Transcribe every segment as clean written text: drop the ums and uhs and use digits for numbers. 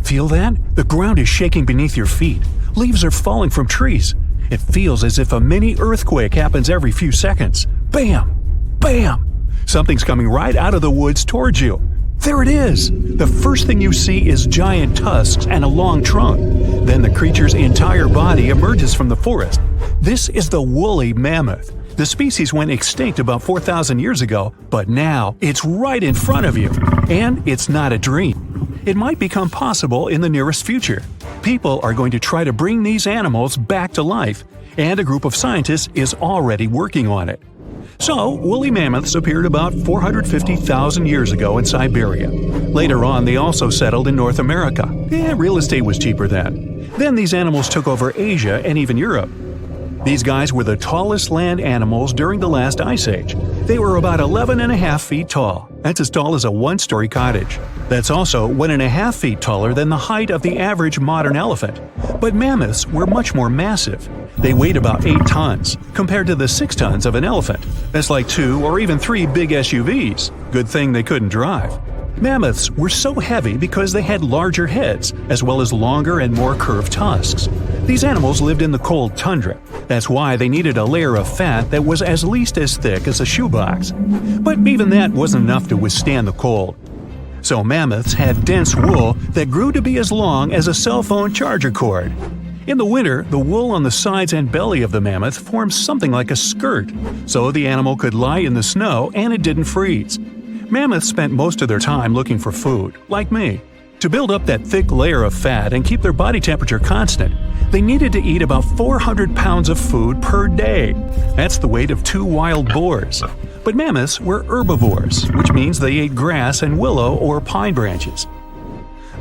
Feel that? The ground is shaking beneath your feet. Leaves are falling from trees. It feels as if a mini earthquake happens every few seconds. Bam! Bam! Something's coming right out of the woods towards you. There it is! The first thing you see is giant tusks and a long trunk. Then the creature's entire body emerges from the forest. This is the woolly mammoth. The species went extinct about 4,000 years ago, but now it's right in front of you. And it's not a dream. It might become possible in the nearest future. People are going to try to bring these animals back to life, and a group of scientists is already working on it. So, woolly mammoths appeared about 450,000 years ago in Siberia. Later on, they also settled in North America. Real estate was cheaper then. Then these animals took over Asia and even Europe. These guys were the tallest land animals during the last ice age. They were about 11.5 feet tall. That's as tall as a one-story cottage. That's also 1.5 feet taller than the height of the average modern elephant. But mammoths were much more massive. They weighed about 8 tons, compared to the 6 tons of an elephant. That's like 2 or even 3 big SUVs. Good thing they couldn't drive. Mammoths were so heavy because they had larger heads, as well as longer and more curved tusks. These animals lived in the cold tundra. That's why they needed a layer of fat that was at least as thick as a shoebox. But even that wasn't enough to withstand the cold. So mammoths had dense wool that grew to be as long as a cell phone charger cord. In the winter, the wool on the sides and belly of the mammoth formed something like a skirt, so the animal could lie in the snow and it didn't freeze. Mammoths spent most of their time looking for food, like me. To build up that thick layer of fat and keep their body temperature constant, they needed to eat about 400 pounds of food per day. That's the weight of 2 wild boars. But mammoths were herbivores, which means they ate grass and willow or pine branches.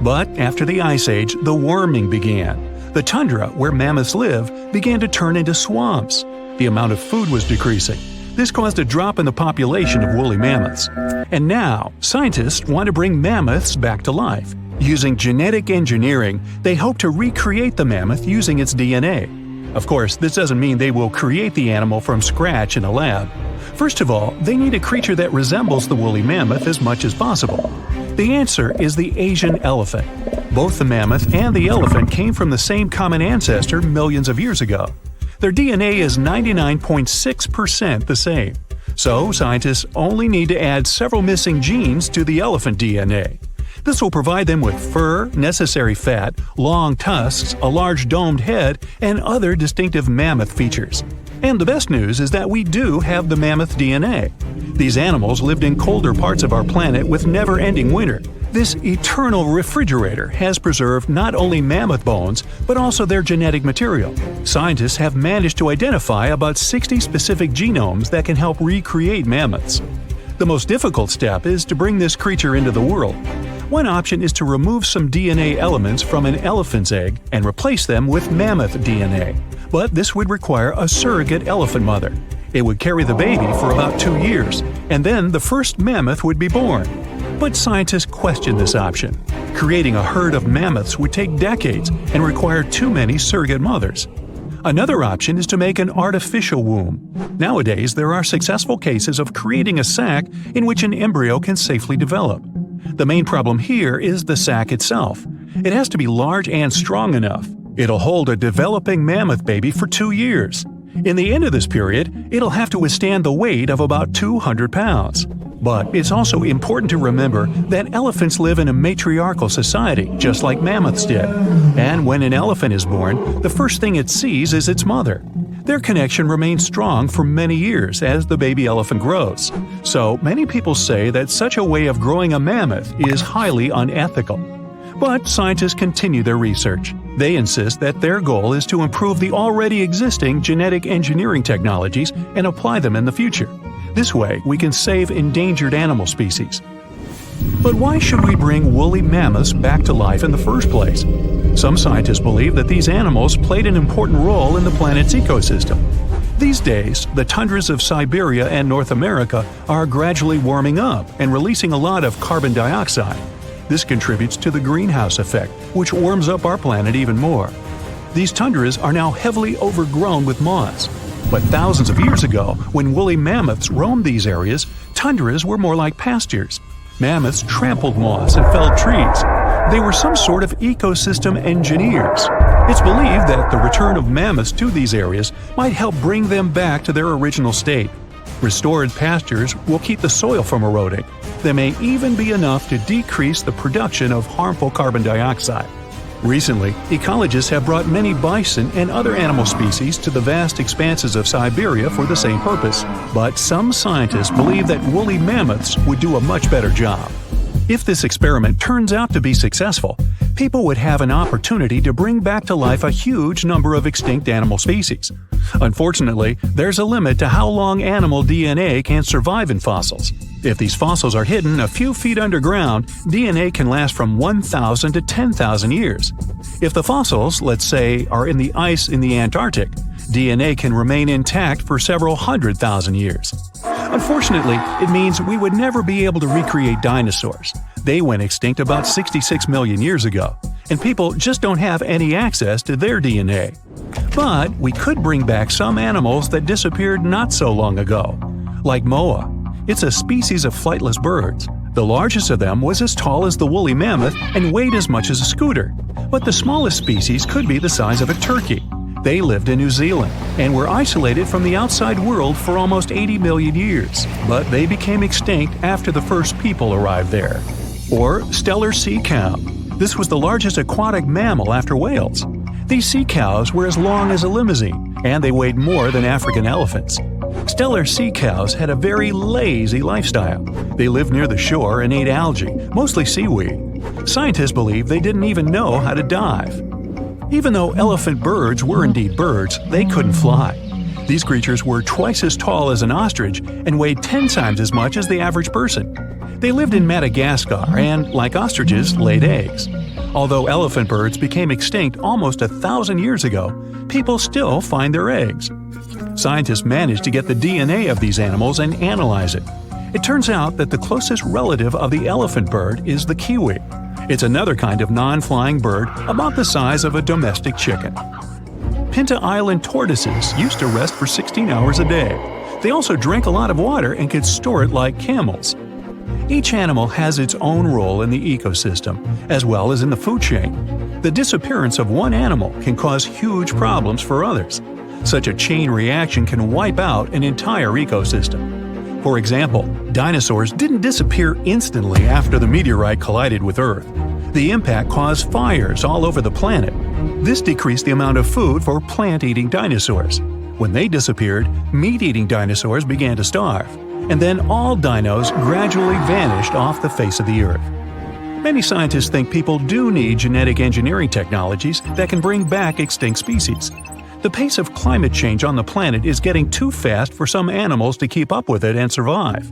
But after the Ice Age, the warming began. The tundra, where mammoths live, began to turn into swamps. The amount of food was decreasing. This caused a drop in the population of woolly mammoths. And now, scientists want to bring mammoths back to life. Using genetic engineering, they hope to recreate the mammoth using its DNA. Of course, this doesn't mean they will create the animal from scratch in a lab. First of all, they need a creature that resembles the woolly mammoth as much as possible. The answer is the Asian elephant. Both the mammoth and the elephant came from the same common ancestor millions of years ago. Their DNA is 99.6% the same. So, scientists only need to add several missing genes to the elephant DNA. This will provide them with fur, necessary fat, long tusks, a large domed head, and other distinctive mammoth features. And the best news is that we do have the mammoth DNA. These animals lived in colder parts of our planet with never-ending winter. This eternal refrigerator has preserved not only mammoth bones, but also their genetic material. Scientists have managed to identify about 60 specific genomes that can help recreate mammoths. The most difficult step is to bring this creature into the world. One option is to remove some DNA elements from an elephant's egg and replace them with mammoth DNA. But this would require a surrogate elephant mother. It would carry the baby for about 2 years, and then the first mammoth would be born. But scientists question this option. Creating a herd of mammoths would take decades and require too many surrogate mothers. Another option is to make an artificial womb. Nowadays, there are successful cases of creating a sac in which an embryo can safely develop. The main problem here is the sac itself. It has to be large and strong enough. It'll hold a developing mammoth baby for 2 years. In the end of this period, it'll have to withstand the weight of about 200 pounds. But it's also important to remember that elephants live in a matriarchal society, just like mammoths did. And when an elephant is born, the first thing it sees is its mother. Their connection remains strong for many years as the baby elephant grows. So many people say that such a way of growing a mammoth is highly unethical. But scientists continue their research. They insist that their goal is to improve the already existing genetic engineering technologies and apply them in the future. This way, we can save endangered animal species. But why should we bring woolly mammoths back to life in the first place? Some scientists believe that these animals played an important role in the planet's ecosystem. These days, the tundras of Siberia and North America are gradually warming up and releasing a lot of carbon dioxide. This contributes to the greenhouse effect, which warms up our planet even more. These tundras are now heavily overgrown with moss. But thousands of years ago, when woolly mammoths roamed these areas, tundras were more like pastures. Mammoths trampled moss and felled trees. They were some sort of ecosystem engineers. It's believed that the return of mammoths to these areas might help bring them back to their original state. Restored pastures will keep the soil from eroding. They may even be enough to decrease the production of harmful carbon dioxide. Recently, ecologists have brought many bison and other animal species to the vast expanses of Siberia for the same purpose, but some scientists believe that woolly mammoths would do a much better job. If this experiment turns out to be successful, people would have an opportunity to bring back to life a huge number of extinct animal species. Unfortunately, there's a limit to how long animal DNA can survive in fossils. If these fossils are hidden a few feet underground, DNA can last from 1,000 to 10,000 years. If the fossils, let's say, are in the ice in the Antarctic, DNA can remain intact for several 100,000 years. Unfortunately, it means we would never be able to recreate dinosaurs. They went extinct about 66 million years ago, and people just don't have any access to their DNA. But we could bring back some animals that disappeared not so long ago, like moa. It's a species of flightless birds. The largest of them was as tall as the woolly mammoth and weighed as much as a scooter. But the smallest species could be the size of a turkey. They lived in New Zealand and were isolated from the outside world for almost 80 million years, but they became extinct after the first people arrived there. Or stellar sea cow. This was the largest aquatic mammal after whales. These sea cows were as long as a limousine, and they weighed more than African elephants. Stellar sea cows had a very lazy lifestyle. They lived near the shore and ate algae, mostly seaweed. Scientists believe they didn't even know how to dive. Even though elephant birds were indeed birds, they couldn't fly. These creatures were twice as tall as an ostrich and weighed 10 times as much as the average person. They lived in Madagascar and, like ostriches, laid eggs. Although elephant birds became extinct almost 1,000 years ago, people still find their eggs. Scientists managed to get the DNA of these animals and analyze it. It turns out that the closest relative of the elephant bird is the kiwi. It's another kind of non-flying bird about the size of a domestic chicken. Pinta Island tortoises used to rest for 16 hours a day. They also drank a lot of water and could store it like camels. Each animal has its own role in the ecosystem, as well as in the food chain. The disappearance of one animal can cause huge problems for others. Such a chain reaction can wipe out an entire ecosystem. For example, dinosaurs didn't disappear instantly after the meteorite collided with Earth. The impact caused fires all over the planet. This decreased the amount of food for plant-eating dinosaurs. When they disappeared, meat-eating dinosaurs began to starve. And then all dinos gradually vanished off the face of the Earth. Many scientists think people do need genetic engineering technologies that can bring back extinct species. The pace of climate change on the planet is getting too fast for some animals to keep up with it and survive.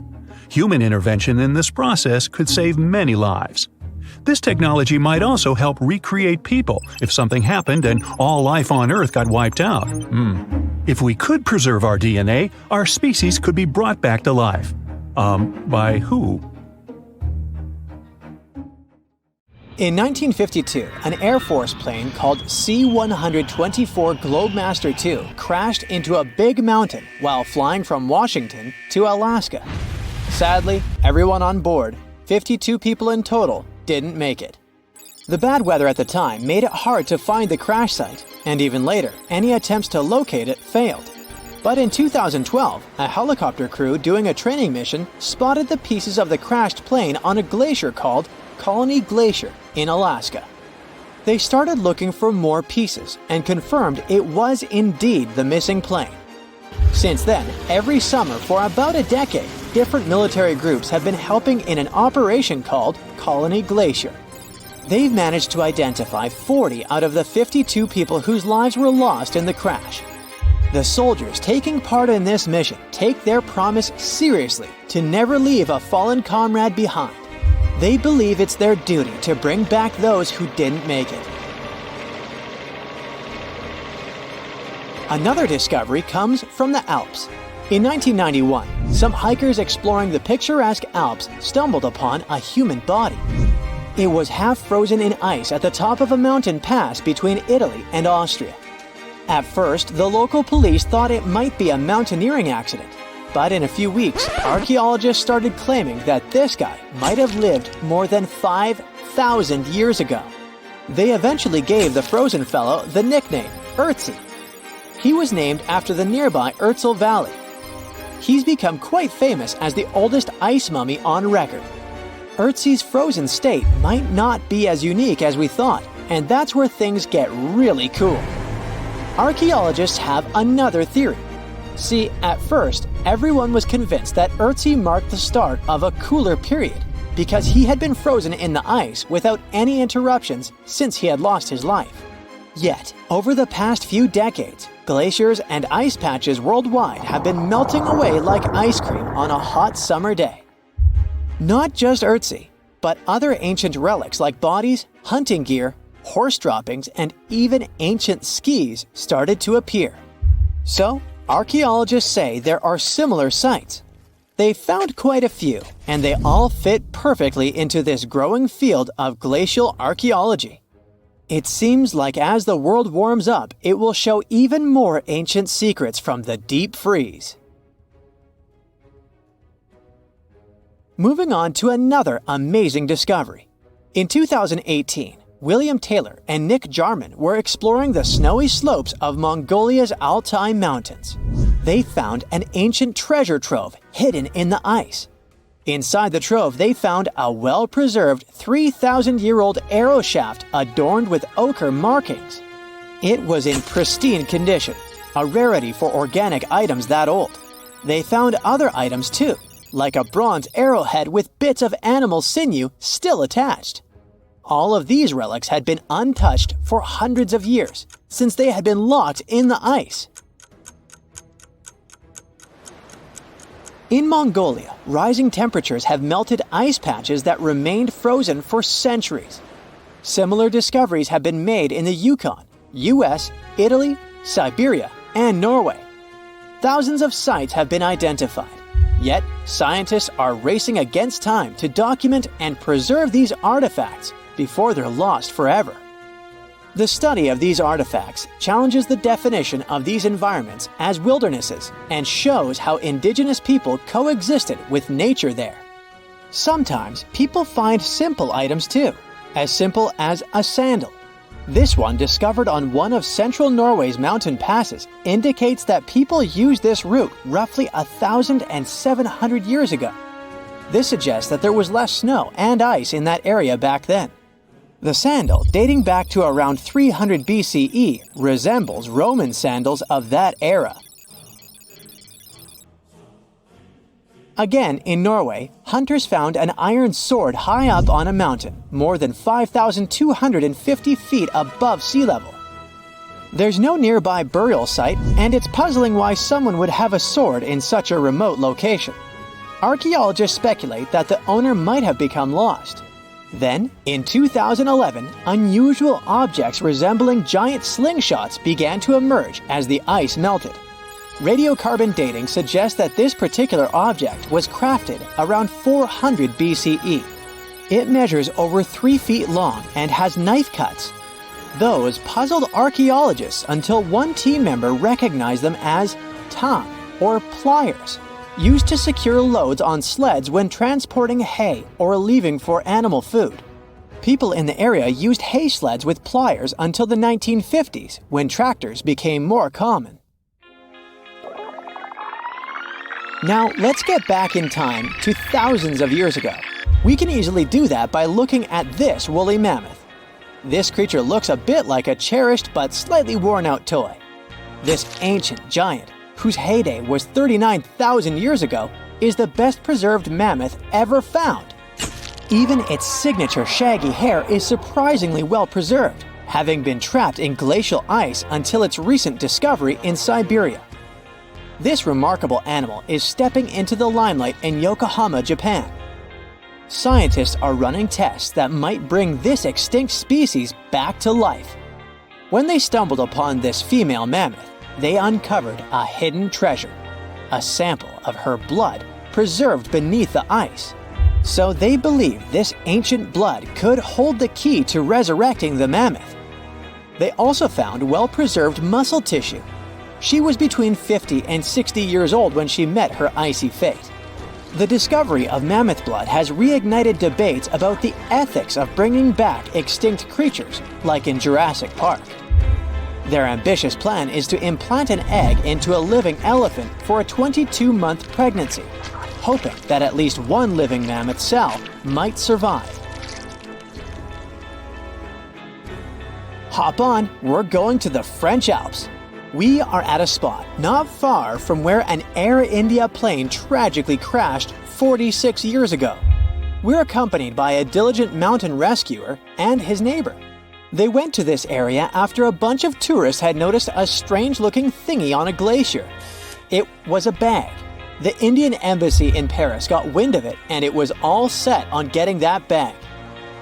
Human intervention in this process could save many lives. This technology might also help recreate people if something happened and all life on Earth got wiped out. If we could preserve our DNA, our species could be brought back to life. By who? In 1952, an Air Force plane called C-124 Globemaster II crashed into a big mountain while flying from Washington to Alaska. Sadly, everyone on board, 52 people in total, didn't make it. The bad weather at the time made it hard to find the crash site, and even later, any attempts to locate it failed. But in 2012, a helicopter crew doing a training mission spotted the pieces of the crashed plane on a glacier called Colony Glacier in Alaska. They started looking for more pieces and confirmed it was indeed the missing plane. Since then, every summer for about a decade, different military groups have been helping in an operation called Colony Glacier. They've managed to identify 40 out of the 52 people whose lives were lost in the crash. The soldiers taking part in this mission take their promise seriously to never leave a fallen comrade behind. They believe it's their duty to bring back those who didn't make it. Another discovery comes from the Alps. In 1991, some hikers exploring the picturesque Alps stumbled upon a human body. It was half frozen in ice at the top of a mountain pass between Italy and Austria. At first, the local police thought it might be a mountaineering accident. But in a few weeks, archaeologists started claiming that this guy might have lived more than 5 100,000 years ago. They eventually gave the frozen fellow the nickname Ötzi. He was named after the nearby Ötztal Valley. He's become quite famous as the oldest ice mummy on record. Ötzi's frozen state might not be as unique as we thought, and that's where things get really cool. Archaeologists have another theory. See, at first, everyone was convinced that Ötzi marked the start of a cooler period because he had been frozen in the ice without any interruptions since he had lost his life. Yet, over the past few decades, glaciers and ice patches worldwide have been melting away like ice cream on a hot summer day. Not just Ötzi, but other ancient relics like bodies, hunting gear, horse droppings, and even ancient skis started to appear. So, archaeologists say there are similar sites. They found quite a few, and they all fit perfectly into this growing field of glacial archaeology. It seems like as the world warms up, it will show even more ancient secrets from the deep freeze. Moving on to another amazing discovery. In 2018, William Taylor and Nick Jarman were exploring the snowy slopes of Mongolia's Altai Mountains. They found an ancient treasure trove hidden in the ice. Inside the trove, they found a well-preserved 3,000-year-old arrow shaft adorned with ochre markings. It was in pristine condition, a rarity for organic items that old. They found other items too, like a bronze arrowhead with bits of animal sinew still attached. All of these relics had been untouched for hundreds of years, since they had been locked in the ice. In Mongolia, rising temperatures have melted ice patches that remained frozen for centuries. Similar discoveries have been made in the Yukon, US, Italy, Siberia, and Norway. Thousands of sites have been identified. Yet, scientists are racing against time to document and preserve these artifacts before they're lost forever. The study of these artifacts challenges the definition of these environments as wildernesses and shows how indigenous people coexisted with nature there. Sometimes people find simple items too, as simple as a sandal. This one, discovered on one of central Norway's mountain passes, indicates that people used this route roughly 1,700 years ago. This suggests that there was less snow and ice in that area back then. The sandal, dating back to around 300 BCE, resembles Roman sandals of that era. Again, in Norway, hunters found an iron sword high up on a mountain, more than 5,250 feet above sea level. There's no nearby burial site, and it's puzzling why someone would have a sword in such a remote location. Archaeologists speculate that the owner might have become lost. Then, in 2011, unusual objects resembling giant slingshots began to emerge as the ice melted. Radiocarbon dating suggests that this particular object was crafted around 400 BCE. It measures over 3 feet long and has knife cuts. Those puzzled archaeologists until one team member recognized them as tang, or pliers, used to secure loads on sleds when transporting hay or leaving for animal food. People in the area used hay sleds with pliers until the 1950s, when tractors became more common. Now, let's get back in time to thousands of years ago. We can easily do that by looking at this woolly mammoth. This creature looks a bit like a cherished but slightly worn-out toy. This ancient giant, whose heyday was 39,000 years ago, is the best preserved mammoth ever found. Even its signature shaggy hair is surprisingly well preserved, having been trapped in glacial ice until its recent discovery in Siberia. This remarkable animal is stepping into the limelight in Yokohama, Japan. Scientists are running tests that might bring this extinct species back to life. When they stumbled upon this female mammoth, they uncovered a hidden treasure, a sample of her blood preserved beneath the ice. So they believe this ancient blood could hold the key to resurrecting the mammoth. They also found well-preserved muscle tissue. She was between 50 and 60 years old when she met her icy fate. The discovery of mammoth blood has reignited debates about the ethics of bringing back extinct creatures, like in Jurassic Park. Their ambitious plan is to implant an egg into a living elephant for a 22-month pregnancy, hoping that at least one living mammoth cell might survive. Hop on, we're going to the French Alps. We are at a spot not far from where an Air India plane tragically crashed 46 years ago. We're accompanied by a diligent mountain rescuer and his neighbor. They went to this area after a bunch of tourists had noticed a strange-looking thingy on a glacier. It was a bag. The Indian embassy in Paris got wind of it, and it was all set on getting that bag.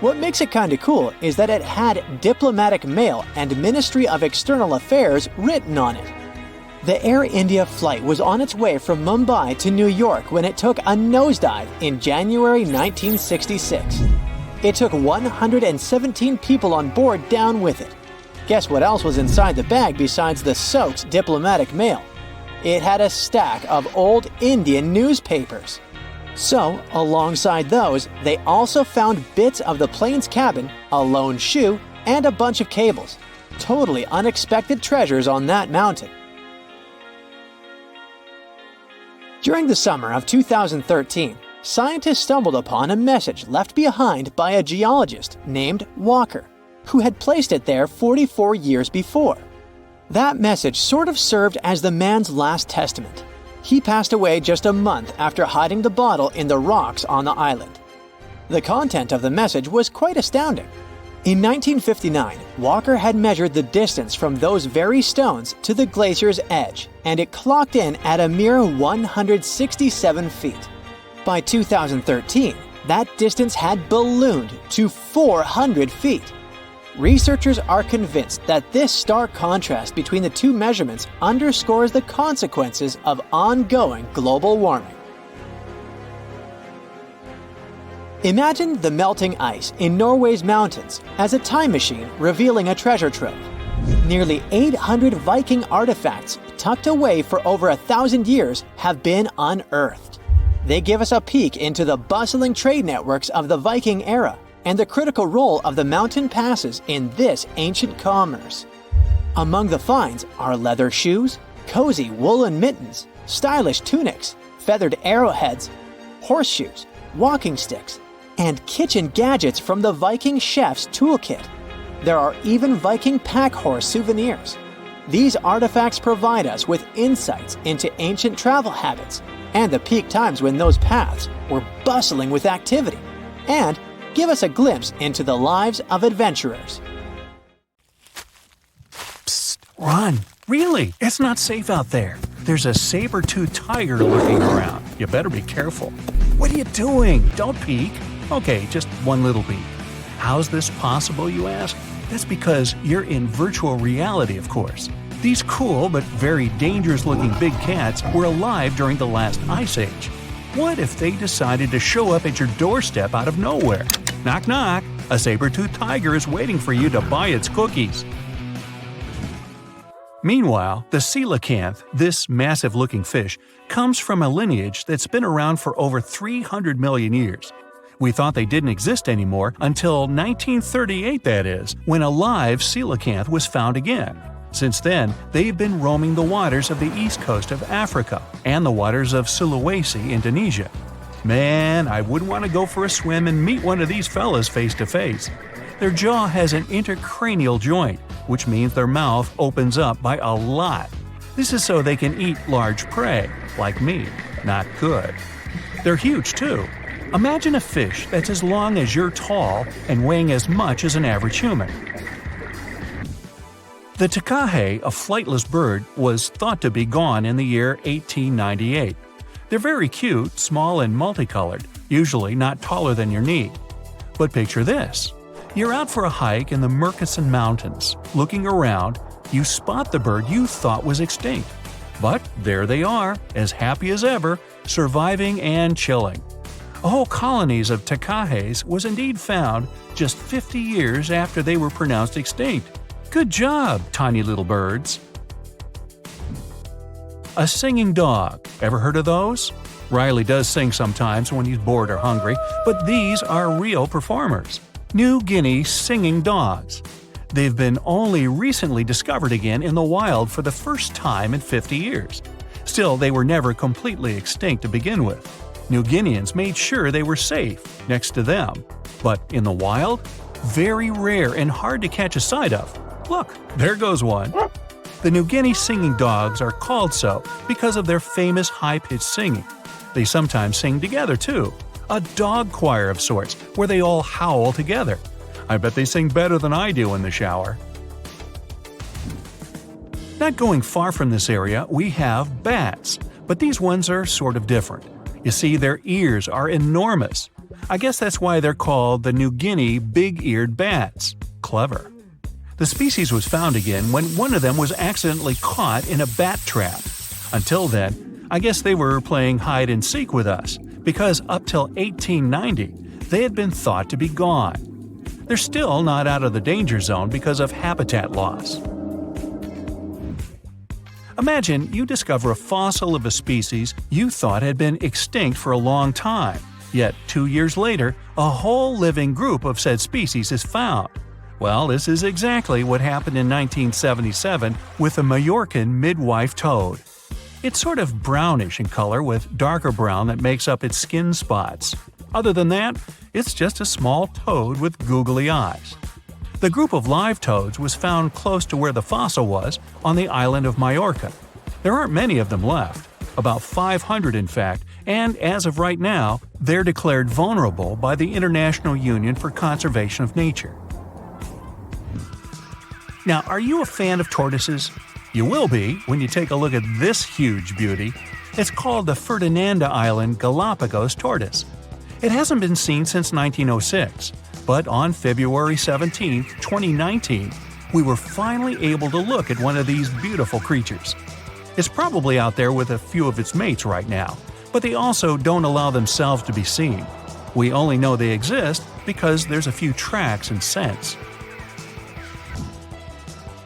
What makes it kinda cool is that it had diplomatic mail and Ministry of External Affairs written on it. The Air India flight was on its way from Mumbai to New York when it took a nosedive in January 1966. It took 117 people on board down with it. Guess what else was inside the bag besides the soaked diplomatic mail? It had a stack of old Indian newspapers. So, alongside those, they also found bits of the plane's cabin, a lone shoe, and a bunch of cables. Totally unexpected treasures on that mountain. During the summer of 2013, scientists stumbled upon a message left behind by a geologist named Walker, who had placed it there 44 years before. That message sort of served as the man's last testament. He passed away just a month after hiding the bottle in the rocks on the island. The content of the message was quite astounding. In 1959, Walker had measured the distance from those very stones to the glacier's edge, and it clocked in at a mere 167 feet. By 2013, that distance had ballooned to 400 feet. Researchers are convinced that this stark contrast between the two measurements underscores the consequences of ongoing global warming. Imagine the melting ice in Norway's mountains as a time machine revealing a treasure trove. Nearly 800 Viking artifacts tucked away for over 1,000 years have been unearthed. They give us a peek into the bustling trade networks of the Viking era and the critical role of the mountain passes in this ancient commerce. Among the finds are leather shoes, cozy woolen mittens, stylish tunics, feathered arrowheads, horseshoes, walking sticks, and kitchen gadgets from the Viking chef's toolkit. There are even Viking pack horse souvenirs. These artifacts provide us with insights into ancient travel habits and the peak times when those paths were bustling with activity, and give us a glimpse into the lives of adventurers. Psst, run! Really, it's not safe out there. There's a saber-toothed tiger lurking around. You better be careful. What are you doing? Don't peek. Okay, just one little peek. How's this possible, you ask? That's because you're in virtual reality, of course. These cool but very dangerous-looking big cats were alive during the last ice age. What if they decided to show up at your doorstep out of nowhere? Knock knock, a saber-toothed tiger is waiting for you to buy its cookies. Meanwhile, the coelacanth, this massive-looking fish, comes from a lineage that's been around for over 300 million years. We thought they didn't exist anymore until 1938, that is, when a live coelacanth was found again. Since then, they've been roaming the waters of the east coast of Africa and the waters of Sulawesi, Indonesia. Man, I wouldn't want to go for a swim and meet one of these fellas face to face. Their jaw has an intercranial joint, which means their mouth opens up by a lot. This is so they can eat large prey, like me. Not good. They're huge too. Imagine a fish that's as long as you're tall and weighing as much as an average human. The takahe, a flightless bird, was thought to be gone in the year 1898. They're very cute, small and multicolored, usually not taller than your knee. But picture this. You're out for a hike in the Murchison Mountains. Looking around, you spot the bird you thought was extinct. But there they are, as happy as ever, surviving and chilling. Whole colonies of takahes was indeed found just 50 years after they were pronounced extinct. Good job, tiny little birds. A singing dog. Ever heard of those? Riley does sing sometimes when he's bored or hungry, but these are real performers. New Guinea singing dogs. They've been only recently discovered again in the wild for the first time in 50 years. Still, they were never completely extinct to begin with. New Guineans made sure they were safe next to them. But in the wild? Very rare and hard to catch a sight of. Look, there goes one. The New Guinea singing dogs are called so because of their famous high-pitched singing. They sometimes sing together too. A dog choir of sorts, where they all howl together. I bet they sing better than I do in the shower. Not going far from this area, we have bats, but these ones are sort of different. You see, their ears are enormous. I guess that's why they're called the New Guinea big-eared bats. Clever. The species was found again when one of them was accidentally caught in a bat trap. Until then, I guess they were playing hide-and-seek with us, because up till 1890, they had been thought to be gone. They're still not out of the danger zone because of habitat loss. Imagine you discover a fossil of a species you thought had been extinct for a long time, yet 2 years later, a whole living group of said species is found. Well, this is exactly what happened in 1977 with the Majorcan midwife toad. It's sort of brownish in color with darker brown that makes up its skin spots. Other than that, it's just a small toad with googly eyes. The group of live toads was found close to where the fossil was, on the island of Majorca. There aren't many of them left, about 500 in fact, and as of right now, they're declared vulnerable by the International Union for Conservation of Nature. Now, are you a fan of tortoises? You will be when you take a look at this huge beauty. It's called the Ferdinanda Island Galapagos tortoise. It hasn't been seen since 1906, but on February 17, 2019, we were finally able to look at one of these beautiful creatures. It's probably out there with a few of its mates right now, but they also don't allow themselves to be seen. We only know they exist because there's a few tracks and scents.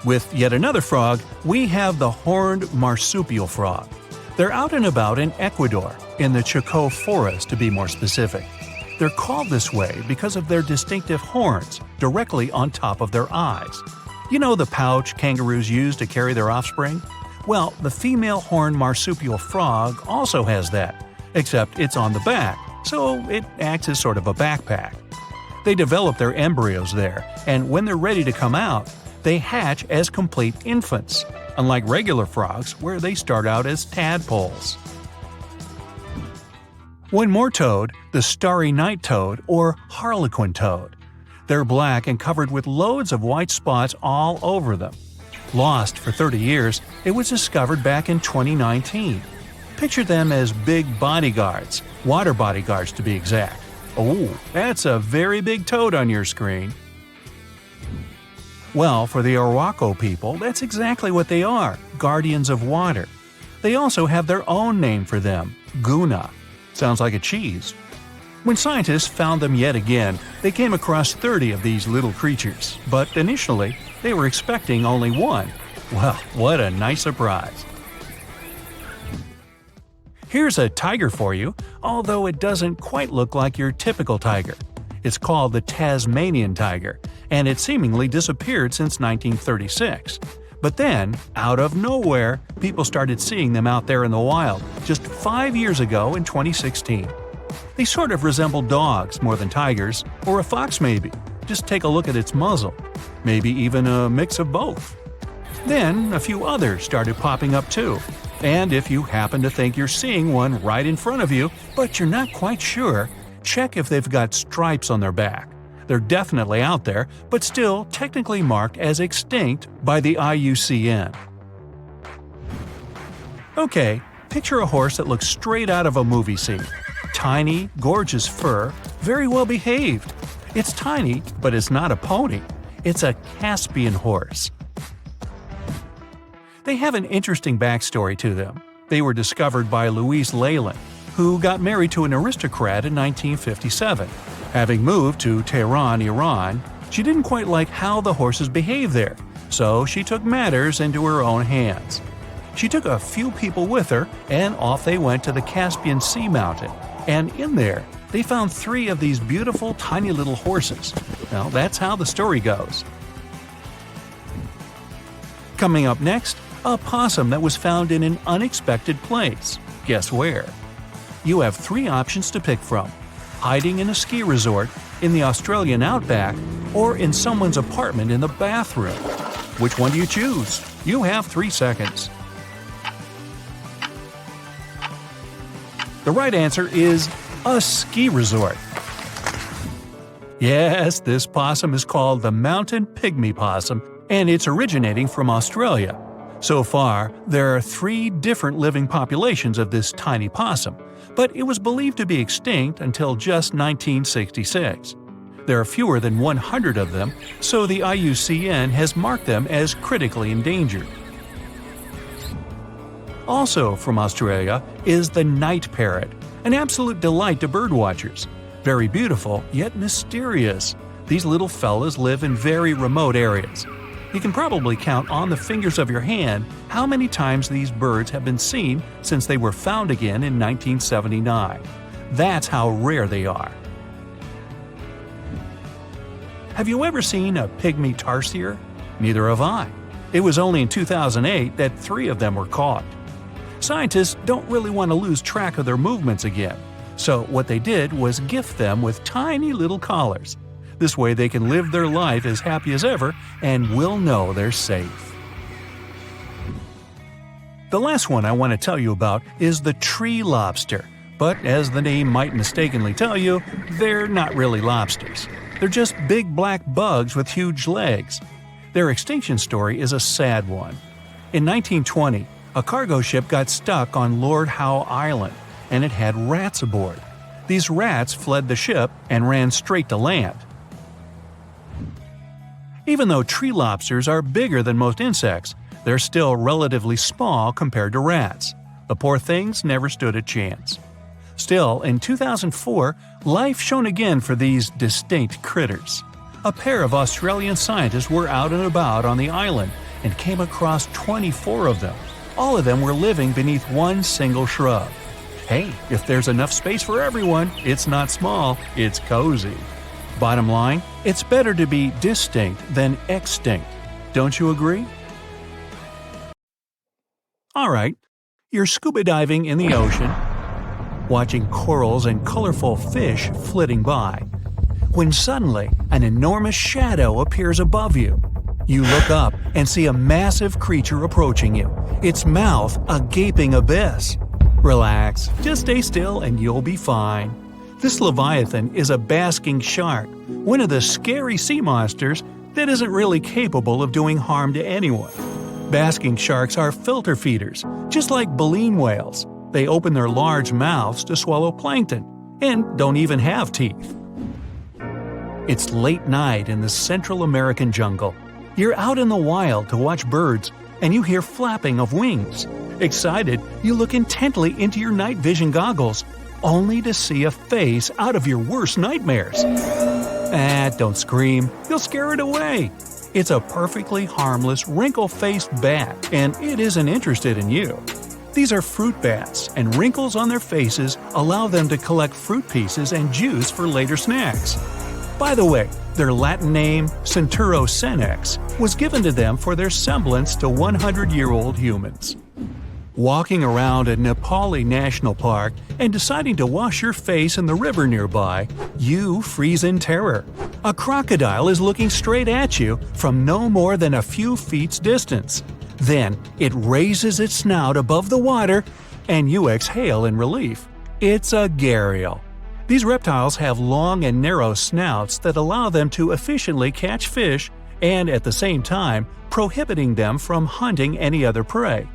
With yet another frog, we have the horned marsupial frog. They're out and about in Ecuador, in the Chocó forest to be more specific. They're called this way because of their distinctive horns directly on top of their eyes. You know the pouch kangaroos use to carry their offspring? Well, the female horned marsupial frog also has that, except it's on the back, so it acts as sort of a backpack. They develop their embryos there, and when they're ready to come out, they hatch as complete infants, unlike regular frogs where they start out as tadpoles. One more toad, the starry night toad or harlequin toad. They're black and covered with loads of white spots all over them. Lost for 30 years, it was discovered back in 2019. Picture them as big bodyguards, water bodyguards to be exact. Oh, that's a very big toad on your screen. Well, for the Arhuaco people, that's exactly what they are, guardians of water. They also have their own name for them, Guna. Sounds like a cheese. When scientists found them yet again, they came across 30 of these little creatures, but initially, they were expecting only one. Well, what a nice surprise. Here's a tiger for you, although it doesn't quite look like your typical tiger. It's called the Tasmanian tiger, and it seemingly disappeared since 1936. But then, out of nowhere, people started seeing them out there in the wild just 5 years ago in 2016. They sort of resemble dogs more than tigers, or a fox maybe. Just take a look at its muzzle. Maybe even a mix of both. Then, a few others started popping up too. And if you happen to think you're seeing one right in front of you, but you're not quite sure, check if they've got stripes on their back. They're definitely out there, but still technically marked as extinct by the IUCN. Okay, picture a horse that looks straight out of a movie scene. Tiny, gorgeous fur, very well behaved. It's tiny, but it's not a pony. It's a Caspian horse. They have an interesting backstory to them. They were discovered by Louise Leyland, who got married to an aristocrat in 1957. Having moved to Tehran, Iran, she didn't quite like how the horses behaved there, so she took matters into her own hands. She took a few people with her, and off they went to the Caspian Sea mountain. And in there, they found 3 of these beautiful tiny little horses. Now, that's how the story goes. Coming up next, a possum that was found in an unexpected place. Guess where? You have 3 options to pick from: hiding in a ski resort, in the Australian outback, or in someone's apartment in the bathroom. Which one do you choose? You have 3 seconds. The right answer is a ski resort. Yes, this possum is called the mountain pygmy possum, and it's originating from Australia. So far, there are 3 different living populations of this tiny possum, but it was believed to be extinct until just 1966. There are fewer than 100 of them, so the IUCN has marked them as critically endangered. Also from Australia is the night parrot, an absolute delight to birdwatchers. Very beautiful, yet mysterious. These little fellas live in very remote areas. You can probably count on the fingers of your hand how many times these birds have been seen since they were found again in 1979. That's how rare they are. Have you ever seen a pygmy tarsier? Neither have I. It was only in 2008 that 3 of them were caught. Scientists don't really want to lose track of their movements again, so what they did was gift them with tiny little collars. This way they can live their life as happy as ever and will know they're safe. The last one I want to tell you about is the tree lobster, but as the name might mistakenly tell you, they're not really lobsters. They're just big black bugs with huge legs. Their extinction story is a sad one. In 1920, a cargo ship got stuck on Lord Howe Island, and it had rats aboard. These rats fled the ship and ran straight to land. Even though tree lobsters are bigger than most insects, they're still relatively small compared to rats. The poor things never stood a chance. Still, in 2004, life shone again for these distinct critters. A pair of Australian scientists were out and about on the island and came across 24 of them. All of them were living beneath one single shrub. Hey, if there's enough space for everyone, it's not small, it's cozy. Bottom line, it's better to be distinct than extinct. Don't you agree? Alright, you're scuba diving in the ocean, watching corals and colorful fish flitting by, when suddenly an enormous shadow appears above you. You look up and see a massive creature approaching you, its mouth a gaping abyss. Relax, just stay still and you'll be fine. This leviathan is a basking shark, one of the scary sea monsters that isn't really capable of doing harm to anyone. Basking sharks are filter feeders, just like baleen whales. They open their large mouths to swallow plankton, and don't even have teeth. It's late night in the Central American jungle. You're out in the wild to watch birds, and you hear flapping of wings. Excited, you look intently into your night vision goggles, only to see a face out of your worst nightmares. Don't scream, you'll scare it away. It's a perfectly harmless, wrinkle-faced bat, and it isn't interested in you. These are fruit bats, and wrinkles on their faces allow them to collect fruit pieces and juice for later snacks. By the way, their Latin name, Centaurosenex, was given to them for their semblance to 100-year-old humans. Walking around a Nepali national park and deciding to wash your face in the river nearby, you freeze in terror. A crocodile is looking straight at you from no more than a few feet's distance. Then, it raises its snout above the water, and you exhale in relief. It's a gharial. These reptiles have long and narrow snouts that allow them to efficiently catch fish and, at the same time, prohibiting them from hunting any other prey.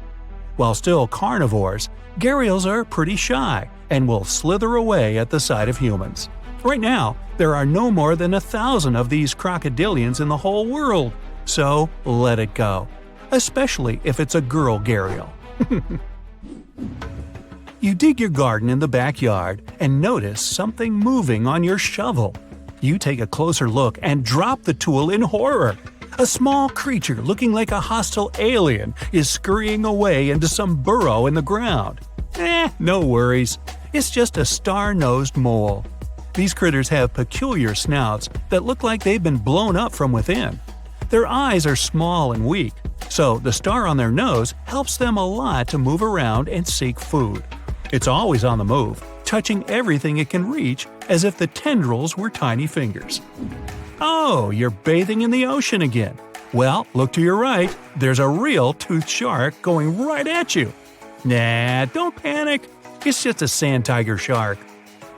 While still carnivores, gharials are pretty shy and will slither away at the sight of humans. Right now, there are no more than 1,000 of these crocodilians in the whole world, so let it go. Especially if it's a girl gharial. You dig your garden in the backyard and notice something moving on your shovel. You take a closer look and drop the tool in horror. A small creature looking like a hostile alien is scurrying away into some burrow in the ground. No worries. It's just a star-nosed mole. These critters have peculiar snouts that look like they've been blown up from within. Their eyes are small and weak, so the star on their nose helps them a lot to move around and seek food. It's always on the move, touching everything it can reach as if the tendrils were tiny fingers. Oh, you're bathing in the ocean again. Well, look to your right. There's a real toothed shark going right at you. Nah, don't panic. It's just a sand tiger shark.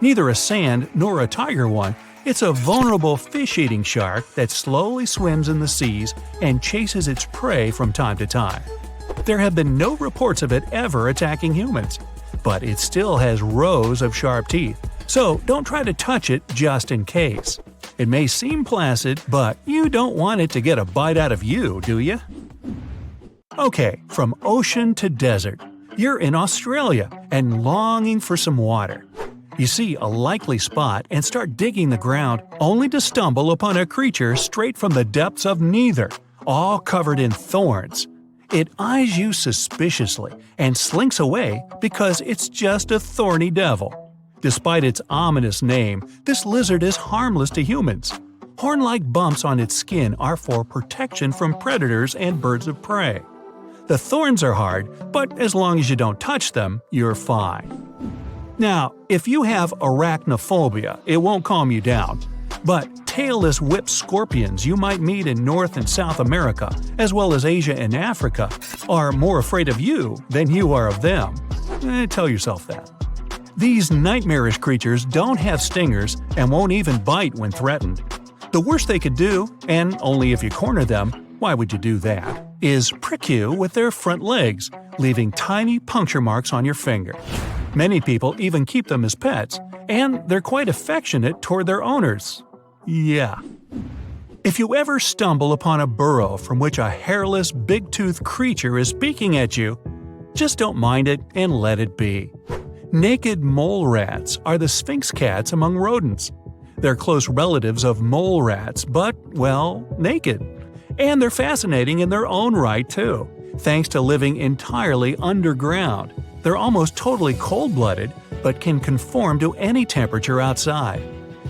Neither a sand nor a tiger one. It's a vulnerable fish-eating shark that slowly swims in the seas and chases its prey from time to time. There have been no reports of it ever attacking humans, but it still has rows of sharp teeth, so don't try to touch it just in case. It may seem placid, but you don't want it to get a bite out of you, do you? Okay, from ocean to desert. You're in Australia and longing for some water. You see a likely spot and start digging the ground, only to stumble upon a creature straight from the depths of neither, all covered in thorns. It eyes you suspiciously and slinks away because it's just a thorny devil. Despite its ominous name, this lizard is harmless to humans. Horn-like bumps on its skin are for protection from predators and birds of prey. The thorns are hard, but as long as you don't touch them, you're fine. Now, if you have arachnophobia, it won't calm you down. But tailless whip scorpions you might meet in North and South America, as well as Asia and Africa, are more afraid of you than you are of them. Tell yourself that. These nightmarish creatures don't have stingers and won't even bite when threatened. The worst they could do, and only if you corner them, why would you do that, is prick you with their front legs, leaving tiny puncture marks on your finger. Many people even keep them as pets, and they're quite affectionate toward their owners. Yeah. If you ever stumble upon a burrow from which a hairless, big-toothed creature is peeking at you, just don't mind it and let it be. Naked mole rats are the sphinx cats among rodents. They're close relatives of mole rats, but, well, naked. And they're fascinating in their own right, too. Thanks to living entirely underground, they're almost totally cold-blooded, but can conform to any temperature outside.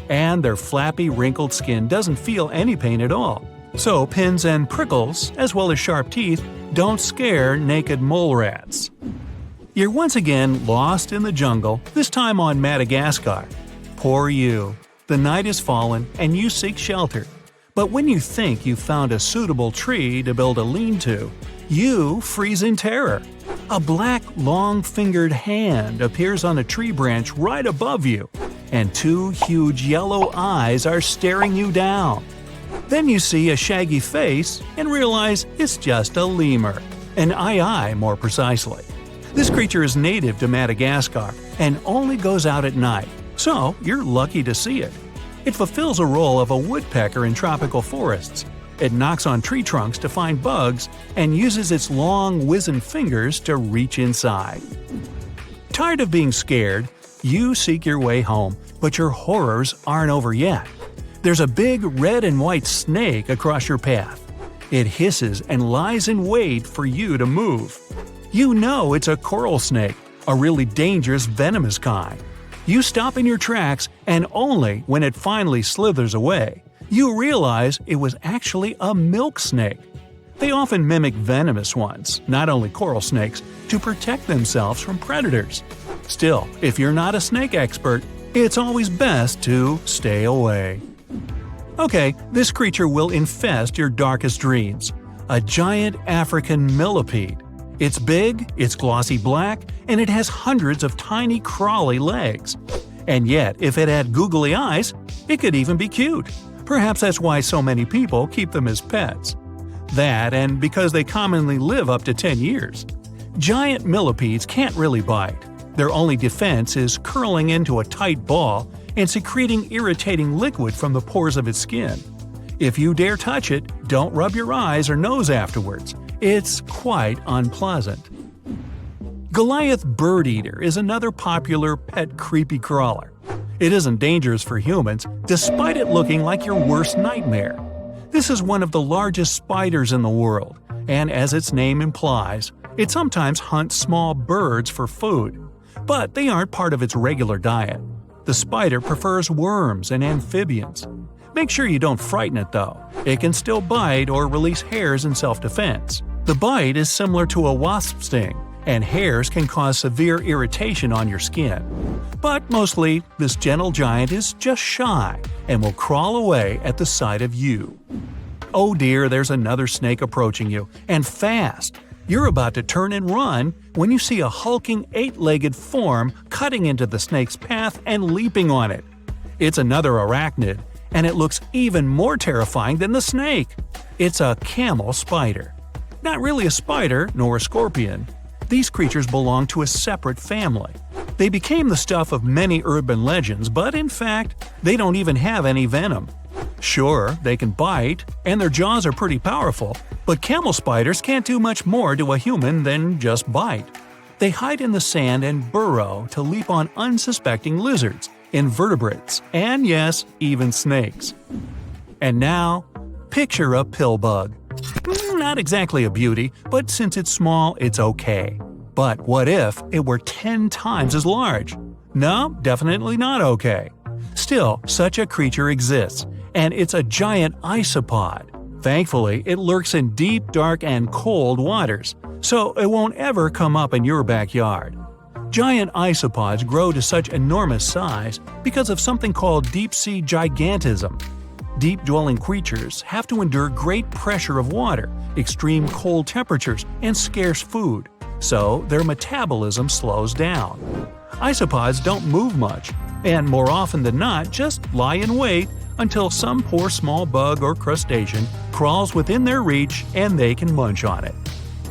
And their flappy, wrinkled skin doesn't feel any pain at all. So pins and prickles, as well as sharp teeth, don't scare naked mole rats. You're once again lost in the jungle, this time on Madagascar. Poor you. The night is fallen and you seek shelter. But when you think you've found a suitable tree to build a lean-to, you freeze in terror. A black, long-fingered hand appears on a tree branch right above you, and two huge yellow eyes are staring you down. Then you see a shaggy face and realize it's just a lemur, an aye-aye more precisely. This creature is native to Madagascar and only goes out at night, so you're lucky to see it. It fulfills a role of a woodpecker in tropical forests. It knocks on tree trunks to find bugs and uses its long, wizened fingers to reach inside. Tired of being scared, you seek your way home, but your horrors aren't over yet. There's a big red and white snake across your path. It hisses and lies in wait for you to move. You know it's a coral snake, a really dangerous venomous kind. You stop in your tracks, and only when it finally slithers away, you realize it was actually a milk snake. They often mimic venomous ones, not only coral snakes, to protect themselves from predators. Still, if you're not a snake expert, it's always best to stay away. Okay, this creature will infest your darkest dreams. A giant African millipede. It's big, it's glossy black, and it has hundreds of tiny crawly legs. And yet, if it had googly eyes, it could even be cute. Perhaps that's why so many people keep them as pets. That, and because they commonly live up to 10 years. Giant millipedes can't really bite. Their only defense is curling into a tight ball and secreting irritating liquid from the pores of its skin. If you dare touch it, don't rub your eyes or nose afterwards. It's quite unpleasant. Goliath bird eater is another popular pet creepy crawler. It isn't dangerous for humans, despite it looking like your worst nightmare. This is one of the largest spiders in the world, and as its name implies, it sometimes hunts small birds for food. But they aren't part of its regular diet. The spider prefers worms and amphibians. Make sure you don't frighten it though. It can still bite or release hairs in self-defense. The bite is similar to a wasp sting, and hairs can cause severe irritation on your skin. But mostly, this gentle giant is just shy and will crawl away at the sight of you. Oh dear, there's another snake approaching you, and fast! You're about to turn and run when you see a hulking 8-legged form cutting into the snake's path and leaping on it. It's another arachnid, and it looks even more terrifying than the snake. It's a camel spider. Not really a spider, nor a scorpion. These creatures belong to a separate family. They became the stuff of many urban legends, but in fact, they don't even have any venom. Sure, they can bite, and their jaws are pretty powerful, but camel spiders can't do much more to a human than just bite. They hide in the sand and burrow to leap on unsuspecting lizards, invertebrates, and yes, even snakes. And now, picture a pill bug. Not exactly a beauty, but since it's small, it's okay. But what if it were 10 times as large? No, definitely not okay. Still, such a creature exists, and it's a giant isopod. Thankfully, it lurks in deep, dark, and cold waters, so it won't ever come up in your backyard. Giant isopods grow to such enormous size because of something called deep-sea gigantism. Deep-dwelling creatures have to endure great pressure of water, extreme cold temperatures, and scarce food, so their metabolism slows down. Isopods don't move much, and more often than not just lie in wait until some poor small bug or crustacean crawls within their reach and they can munch on it.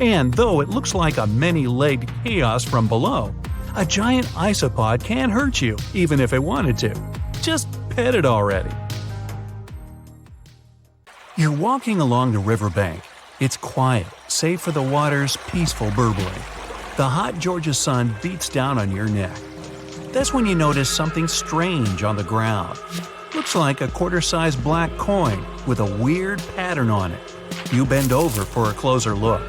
And though it looks like a many-legged chaos from below, a giant isopod can hurt you even if it wanted to. Just pet it already. You're walking along the riverbank. It's quiet, save for the water's peaceful burbling. The hot Georgia sun beats down on your neck. That's when you notice something strange on the ground. Looks like a quarter-sized black coin with a weird pattern on it. You bend over for a closer look.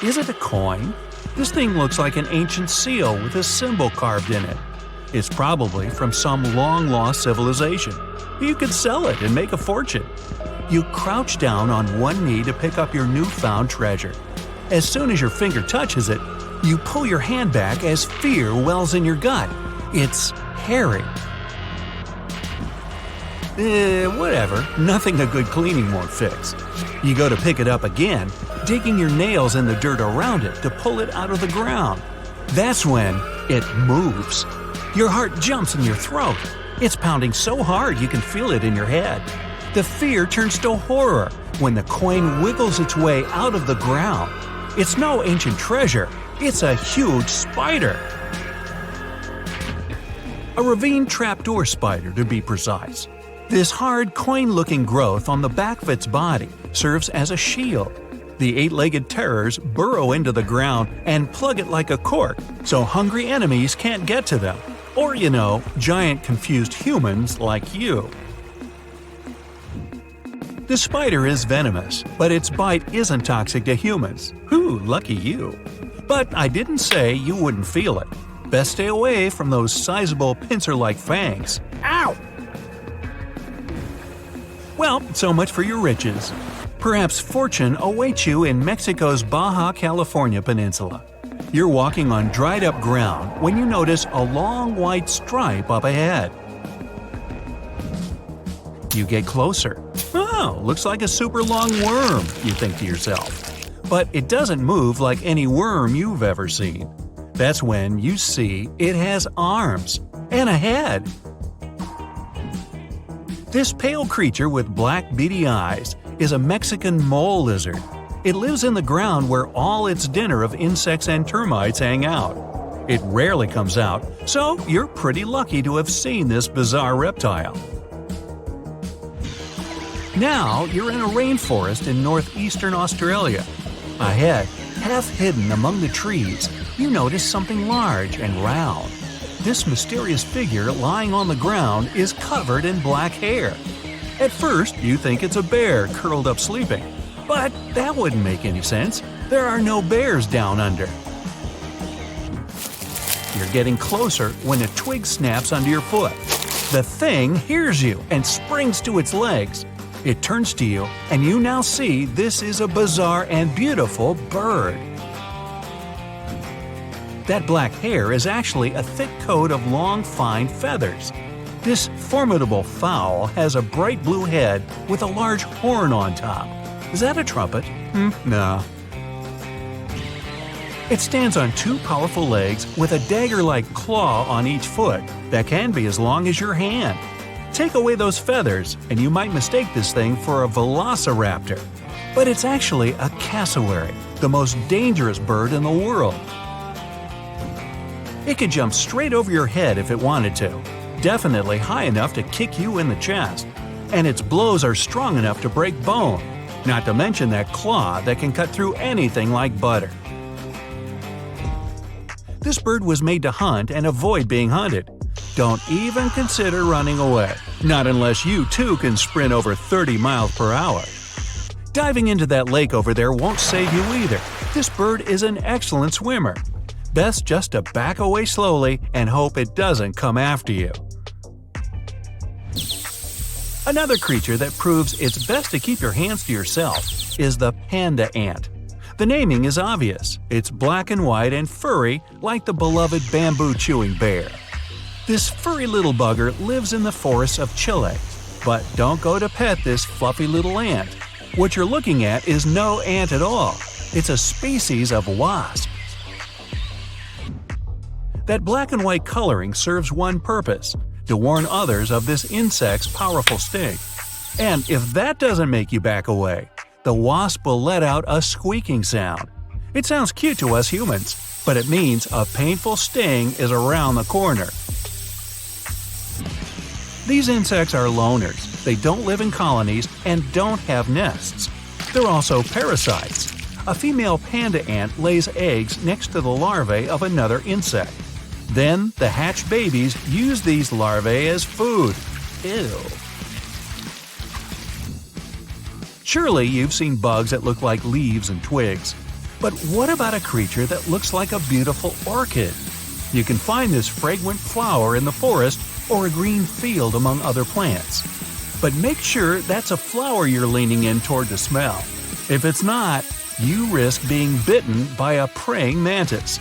Is it a coin? This thing looks like an ancient seal with a symbol carved in it. It's probably from some long-lost civilization. You could sell it and make a fortune. You crouch down on one knee to pick up your newfound treasure. As soon as your finger touches it, you pull your hand back as fear wells in your gut. It's hairy. Whatever. Nothing a good cleaning won't fix. You go to pick it up again, digging your nails in the dirt around it to pull it out of the ground. That's when it moves. Your heart jumps in your throat. It's pounding so hard you can feel it in your head. The fear turns to horror when the coin wiggles its way out of the ground. It's no ancient treasure. It's a huge spider. A ravine trapdoor spider, to be precise. This hard, coin-looking growth on the back of its body serves as a shield. The 8-legged terrors burrow into the ground and plug it like a cork, so hungry enemies can't get to them. Or, giant confused humans like you. The spider is venomous, but its bite isn't toxic to humans. Whew, lucky you. But I didn't say you wouldn't feel it. Best stay away from those sizable pincer-like fangs. Ow! Well, so much for your riches. Perhaps fortune awaits you in Mexico's Baja California peninsula. You're walking on dried-up ground when you notice a long white stripe up ahead. You get closer. Oh, looks like a super long worm, you think to yourself. But it doesn't move like any worm you've ever seen. That's when you see it has arms and a head. This pale creature with black beady eyes is a Mexican mole lizard. It lives in the ground where all its dinner of insects and termites hang out. It rarely comes out, so you're pretty lucky to have seen this bizarre reptile. Now you're in a rainforest in northeastern Australia. Ahead, half hidden among the trees, you notice something large and round. This mysterious figure lying on the ground is covered in black hair. At first, you think it's a bear curled up sleeping, but that wouldn't make any sense. There are no bears down under. You're getting closer when a twig snaps under your foot. The thing hears you and springs to its legs. It turns to you, and you now see this is a bizarre and beautiful bird. That black hair is actually a thick coat of long, fine feathers. This formidable fowl has a bright blue head with a large horn on top. Is that a trumpet? No. It stands on two powerful legs with a dagger-like claw on each foot that can be as long as your hand. Take away those feathers, and you might mistake this thing for a velociraptor. But it's actually a cassowary, the most dangerous bird in the world. It could jump straight over your head if it wanted to, definitely high enough to kick you in the chest. And its blows are strong enough to break bone, not to mention that claw that can cut through anything like butter. This bird was made to hunt and avoid being hunted. Don't even consider running away, not unless you too can sprint over 30 miles per hour. Diving into that lake over there won't save you either. This bird is an excellent swimmer. Best just to back away slowly and hope it doesn't come after you. Another creature that proves it's best to keep your hands to yourself is the panda ant. The naming is obvious. It's black and white and furry like the beloved bamboo-chewing bear. This furry little bugger lives in the forests of Chile. But don't go to pet this fluffy little ant. What you're looking at is no ant at all. It's a species of wasp. That black and white coloring serves one purpose – to warn others of this insect's powerful sting. And if that doesn't make you back away, the wasp will let out a squeaking sound. It sounds cute to us humans, but it means a painful sting is around the corner. These insects are loners. They don't live in colonies and don't have nests. They're also parasites. A female panda ant lays eggs next to the larvae of another insect. Then, the hatched babies use these larvae as food. Ew. Surely you've seen bugs that look like leaves and twigs. But what about a creature that looks like a beautiful orchid? You can find this fragrant flower in the forest or a green field among other plants. But make sure that's a flower you're leaning in toward to smell. If it's not, you risk being bitten by a praying mantis.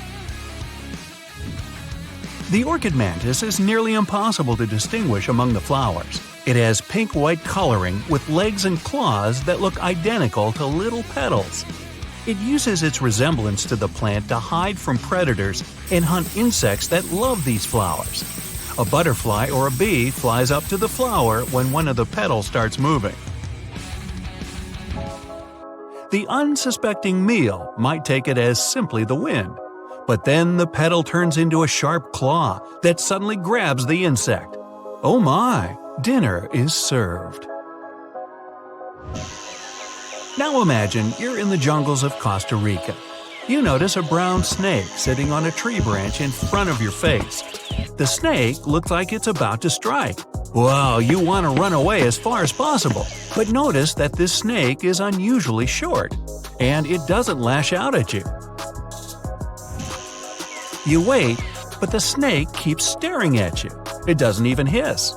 The orchid mantis is nearly impossible to distinguish among the flowers. It has pink-white coloring with legs and claws that look identical to little petals. It uses its resemblance to the plant to hide from predators and hunt insects that love these flowers. A butterfly or a bee flies up to the flower when one of the petals starts moving. The unsuspecting meal might take it as simply the wind. But then the petal turns into a sharp claw that suddenly grabs the insect. Oh my, dinner is served. Now imagine you're in the jungles of Costa Rica. You notice a brown snake sitting on a tree branch in front of your face. The snake looks like it's about to strike. Wow, you want to run away as far as possible. But notice that this snake is unusually short, and it doesn't lash out at you. You wait, but the snake keeps staring at you. It doesn't even hiss.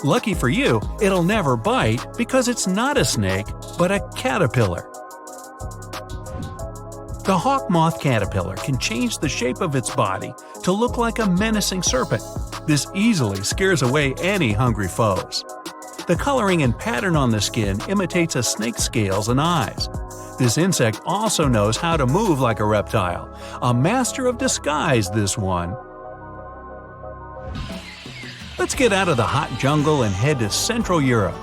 Lucky for you, it'll never bite because it's not a snake, but a caterpillar. The hawk moth caterpillar can change the shape of its body to look like a menacing serpent. This easily scares away any hungry foes. The coloring and pattern on the skin imitates a snake's scales and eyes. This insect also knows how to move like a reptile. A master of disguise, this one. Let's get out of the hot jungle and head to Central Europe.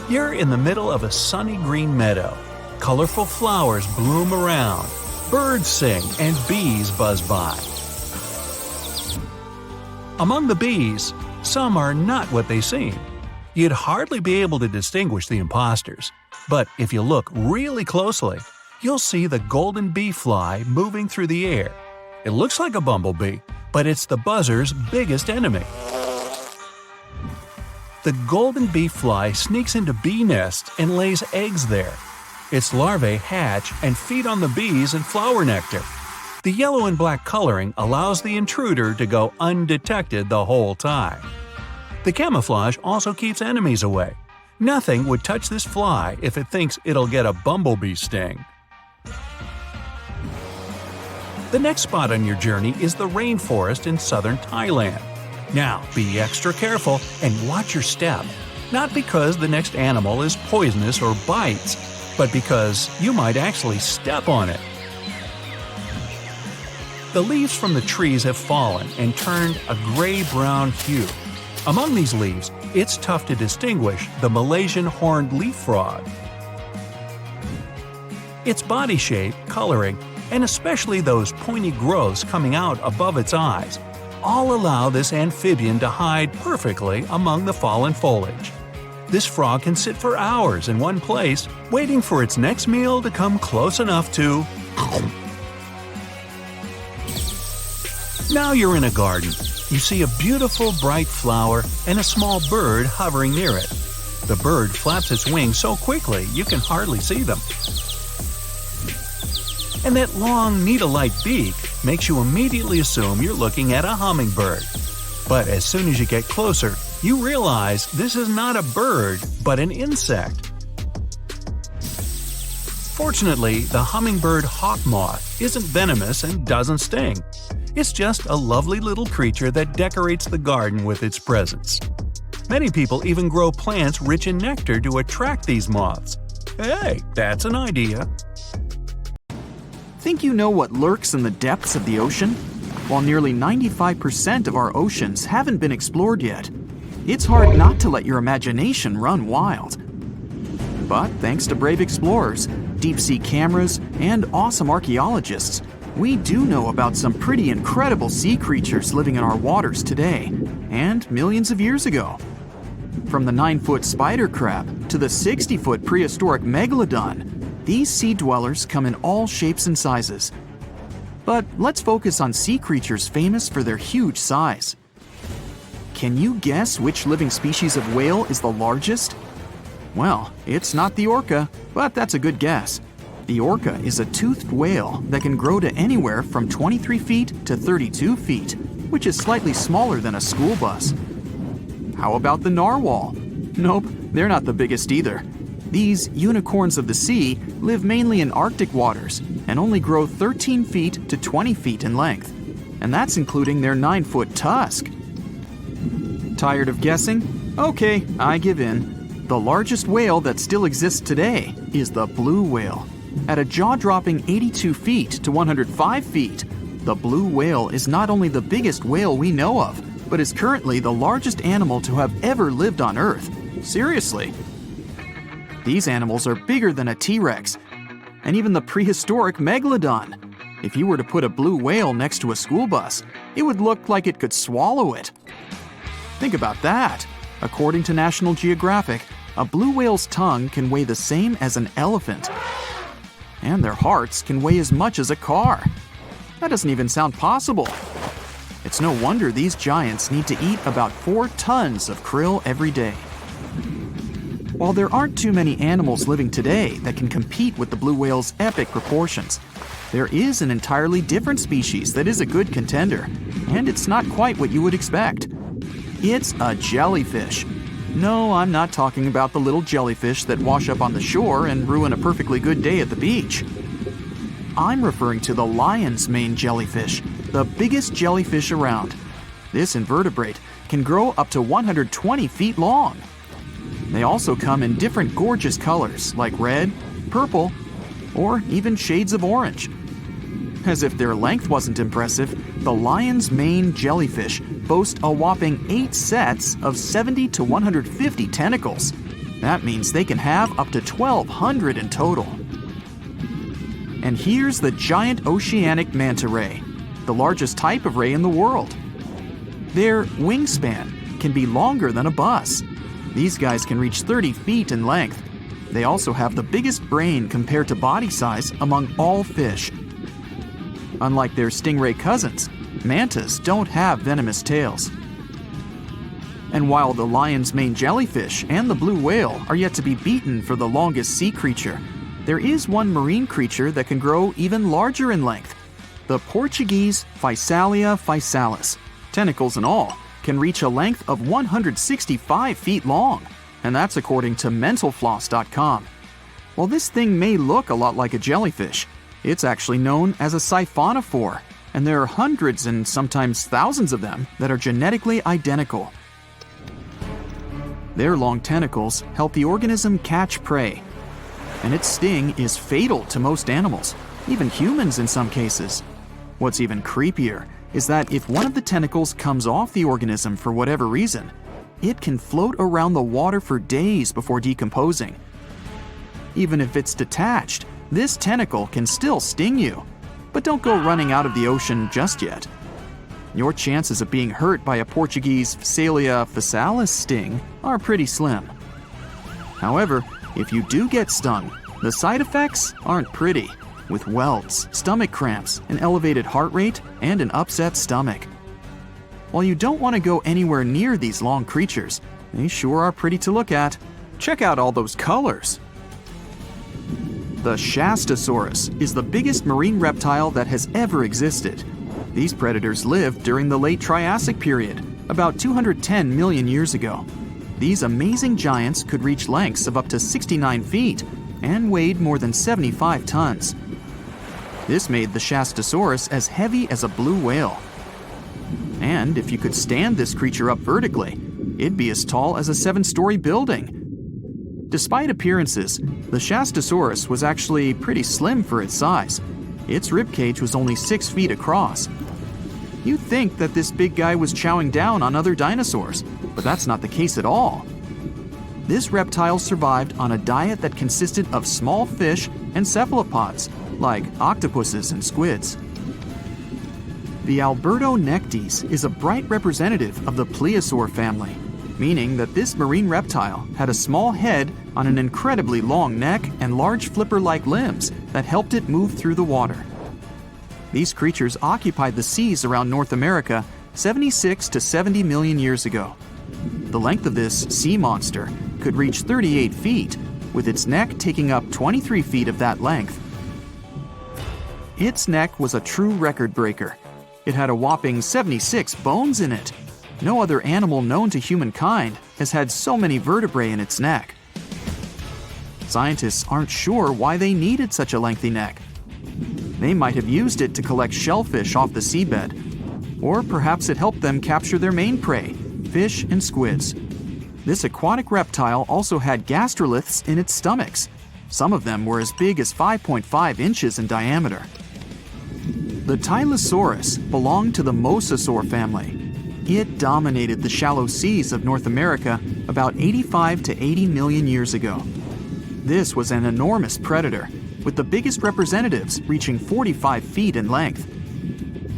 You're in the middle of a sunny green meadow. Colorful flowers bloom around. Birds sing and bees buzz by. Among the bees, some are not what they seem. You'd hardly be able to distinguish the imposters. But if you look really closely, you'll see the golden bee fly moving through the air. It looks like a bumblebee, but it's the buzzer's biggest enemy. The golden bee fly sneaks into bee nests and lays eggs there. Its larvae hatch and feed on the bees and flower nectar. The yellow and black coloring allows the intruder to go undetected the whole time. The camouflage also keeps enemies away. Nothing would touch this fly if it thinks it'll get a bumblebee sting. The next spot on your journey is the rainforest in southern Thailand. Now, be extra careful and watch your step. Not because the next animal is poisonous or bites, but because you might actually step on it. The leaves from the trees have fallen and turned a gray-brown hue. Among these leaves, it's tough to distinguish the Malaysian horned leaf frog. Its body shape, coloring, and especially those pointy growths coming out above its eyes, all allow this amphibian to hide perfectly among the fallen foliage. This frog can sit for hours in one place, waiting for its next meal to come close enough to… Now you're in a garden. You see a beautiful bright flower and a small bird hovering near it. The bird flaps its wings so quickly you can hardly see them. And that long needle-like beak makes you immediately assume you're looking at a hummingbird. But as soon as you get closer, you realize this is not a bird, but an insect. Fortunately, the hummingbird hawk moth isn't venomous and doesn't sting. It's just a lovely little creature that decorates the garden with its presence. Many people even grow plants rich in nectar to attract these moths. Hey, that's an idea. Think you know what lurks in the depths of the ocean? While nearly 95% of our oceans haven't been explored yet, it's hard not to let your imagination run wild. But thanks to brave explorers, deep-sea cameras, and awesome archaeologists, we do know about some pretty incredible sea creatures living in our waters today, and millions of years ago. From the 9-foot spider crab to the 60-foot prehistoric Megalodon, these sea dwellers come in all shapes and sizes. But let's focus on sea creatures famous for their huge size. Can you guess which living species of whale is the largest? Well, it's not the orca, but that's a good guess. The orca is a toothed whale that can grow to anywhere from 23 feet to 32 feet, which is slightly smaller than a school bus. How about the narwhal? Nope, they're not the biggest either. These unicorns of the sea live mainly in Arctic waters and only grow 13 feet to 20 feet in length, and that's including their 9-foot tusk. Tired of guessing? Okay, I give in. The largest whale that still exists today is the blue whale. At a jaw-dropping 82 feet to 105 feet, the blue whale is not only the biggest whale we know of, but is currently the largest animal to have ever lived on Earth. Seriously. These animals are bigger than a T-Rex, and even the prehistoric Megalodon. If you were to put a blue whale next to a school bus, it would look like it could swallow it. Think about that. According to National Geographic, a blue whale's tongue can weigh the same as an elephant. And their hearts can weigh as much as a car. That doesn't even sound possible. It's no wonder these giants need to eat about 4 tons of krill every day. While there aren't too many animals living today that can compete with the blue whale's epic proportions, there is an entirely different species that is a good contender, and it's not quite what you would expect. It's a jellyfish. No, I'm not talking about the little jellyfish that wash up on the shore and ruin a perfectly good day at the beach. I'm referring to the lion's mane jellyfish, the biggest jellyfish around. This invertebrate can grow up to 120 feet long. They also come in different gorgeous colors like red, purple, or even shades of orange. As if their length wasn't impressive, the lion's mane jellyfish boast a whopping 8 sets of 70 to 150 tentacles. That means they can have up to 1,200 in total. And here's the giant Oceanic Manta Ray, the largest type of ray in the world. Their wingspan can be longer than a bus. These guys can reach 30 feet in length. They also have the biggest brain compared to body size among all fish. Unlike their stingray cousins, mantas don't have venomous tails. And while the lion's mane jellyfish and the blue whale are yet to be beaten for the longest sea creature, there is one marine creature that can grow even larger in length. The Portuguese Physalia physalis, tentacles and all, can reach a length of 165 feet long, and that's according to mentalfloss.com. While this thing may look a lot like a jellyfish, it's actually known as a siphonophore, and there are hundreds and sometimes thousands of them that are genetically identical. Their long tentacles help the organism catch prey, and its sting is fatal to most animals, even humans in some cases. What's even creepier is that if one of the tentacles comes off the organism for whatever reason, it can float around the water for days before decomposing. Even if it's detached, this tentacle can still sting you. But don't go running out of the ocean just yet. Your chances of being hurt by a Portuguese Physalia physalis sting are pretty slim. However, if you do get stung, the side effects aren't pretty, with welts, stomach cramps, an elevated heart rate, and an upset stomach. While you don't want to go anywhere near these long creatures, they sure are pretty to look at. Check out all those colors. The Shastasaurus is the biggest marine reptile that has ever existed. These predators lived during the late Triassic period, about 210 million years ago. These amazing giants could reach lengths of up to 69 feet and weighed more than 75 tons. This made the Shastasaurus as heavy as a blue whale. And if you could stand this creature up vertically, it'd be as tall as a 7-story building. Despite appearances, the Shastasaurus was actually pretty slim for its size. Its ribcage was only 6 feet across. You'd think that this big guy was chowing down on other dinosaurs, but that's not the case at all. This reptile survived on a diet that consisted of small fish and cephalopods, like octopuses and squids. The Albertonectis is a bright representative of the plesiosaur family, meaning that this marine reptile had a small head on an incredibly long neck and large flipper-like limbs that helped it move through the water. These creatures occupied the seas around North America 76 to 70 million years ago. The length of this sea monster could reach 38 feet, with its neck taking up 23 feet of that length. Its neck was a true record breaker. It had a whopping 76 bones in it. No other animal known to humankind has had so many vertebrae in its neck. Scientists aren't sure why they needed such a lengthy neck. They might have used it to collect shellfish off the seabed, or perhaps it helped them capture their main prey, fish and squids. This aquatic reptile also had gastroliths in its stomachs. Some of them were as big as 5.5 inches in diameter. The Tylosaurus belonged to the Mosasaur family. It dominated the shallow seas of North America about 85 to 80 million years ago. This was an enormous predator, with the biggest representatives reaching 45 feet in length.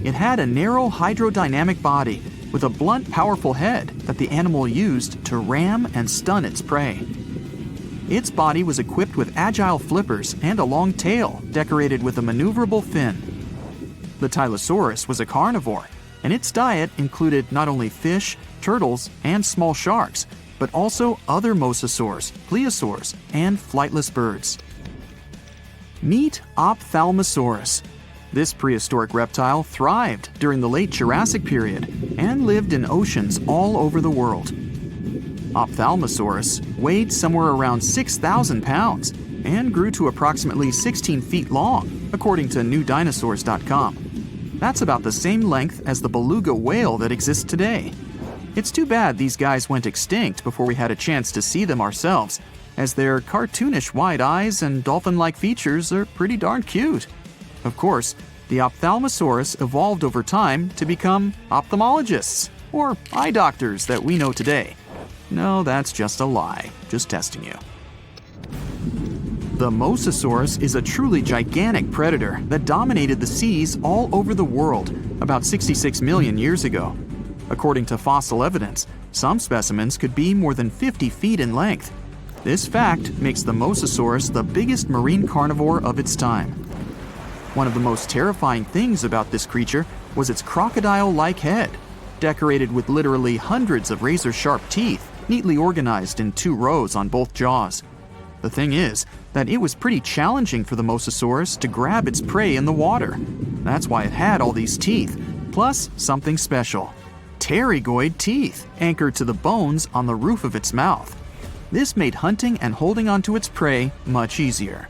It had a narrow hydrodynamic body with a blunt, powerful head that the animal used to ram and stun its prey. Its body was equipped with agile flippers and a long tail decorated with a maneuverable fin. The Tylosaurus was a carnivore, and its diet included not only fish, turtles, and small sharks, but also other mosasaurs, plesiosaurs, and flightless birds. Meet Ophthalmosaurus. This prehistoric reptile thrived during the late Jurassic period and lived in oceans all over the world. Ophthalmosaurus weighed somewhere around 6,000 pounds and grew to approximately 16 feet long, according to newdinosaurs.com. That's about the same length as the beluga whale that exists today. It's too bad these guys went extinct before we had a chance to see them ourselves, as their cartoonish wide eyes and dolphin-like features are pretty darn cute. Of course, the Ophthalmosaurus evolved over time to become ophthalmologists, or eye doctors that we know today. No, that's just a lie. Just testing you. The Mosasaurus is a truly gigantic predator that dominated the seas all over the world about 66 million years ago. According to fossil evidence, some specimens could be more than 50 feet in length. This fact makes the Mosasaurus the biggest marine carnivore of its time. One of the most terrifying things about this creature was its crocodile-like head. decorated with literally hundreds of razor-sharp teeth, neatly organized in 2 rows on both jaws. The thing is that it was pretty challenging for the Mosasaurus to grab its prey in the water. That's why it had all these teeth, plus something special: pterygoid teeth anchored to the bones on the roof of its mouth. This made hunting and holding onto its prey much easier.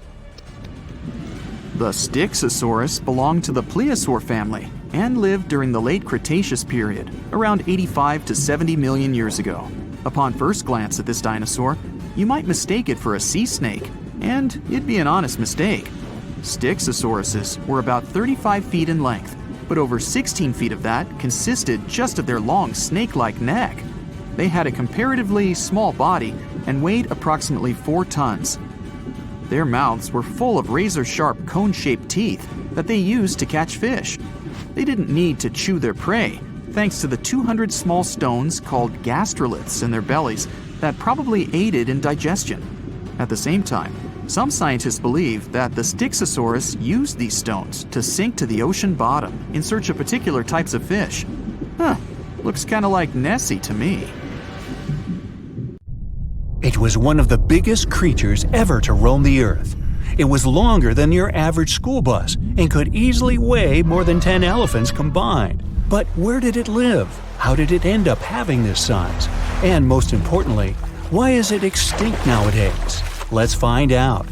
The Styxosaurus belonged to the plesiosaur family and lived during the late Cretaceous period, around 85 to 70 million years ago. Upon first glance at this dinosaur, you might mistake it for a sea snake, and it'd be an honest mistake. Styxosauruses were about 35 feet in length, but over 16 feet of that consisted just of their long snake-like neck. They had a comparatively small body and weighed approximately 4 tons. Their mouths were full of razor-sharp cone-shaped teeth that they used to catch fish. They didn't need to chew their prey, thanks to the 200 small stones called gastroliths in their bellies that probably aided in digestion. At the same time, some scientists believe that the Styxosaurus used these stones to sink to the ocean bottom in search of particular types of fish. Looks kinda like Nessie to me. It was one of the biggest creatures ever to roam the Earth. It was longer than your average school bus and could easily weigh more than 10 elephants combined. But where did it live? How did it end up having this size? And most importantly, why is it extinct nowadays? Let's find out.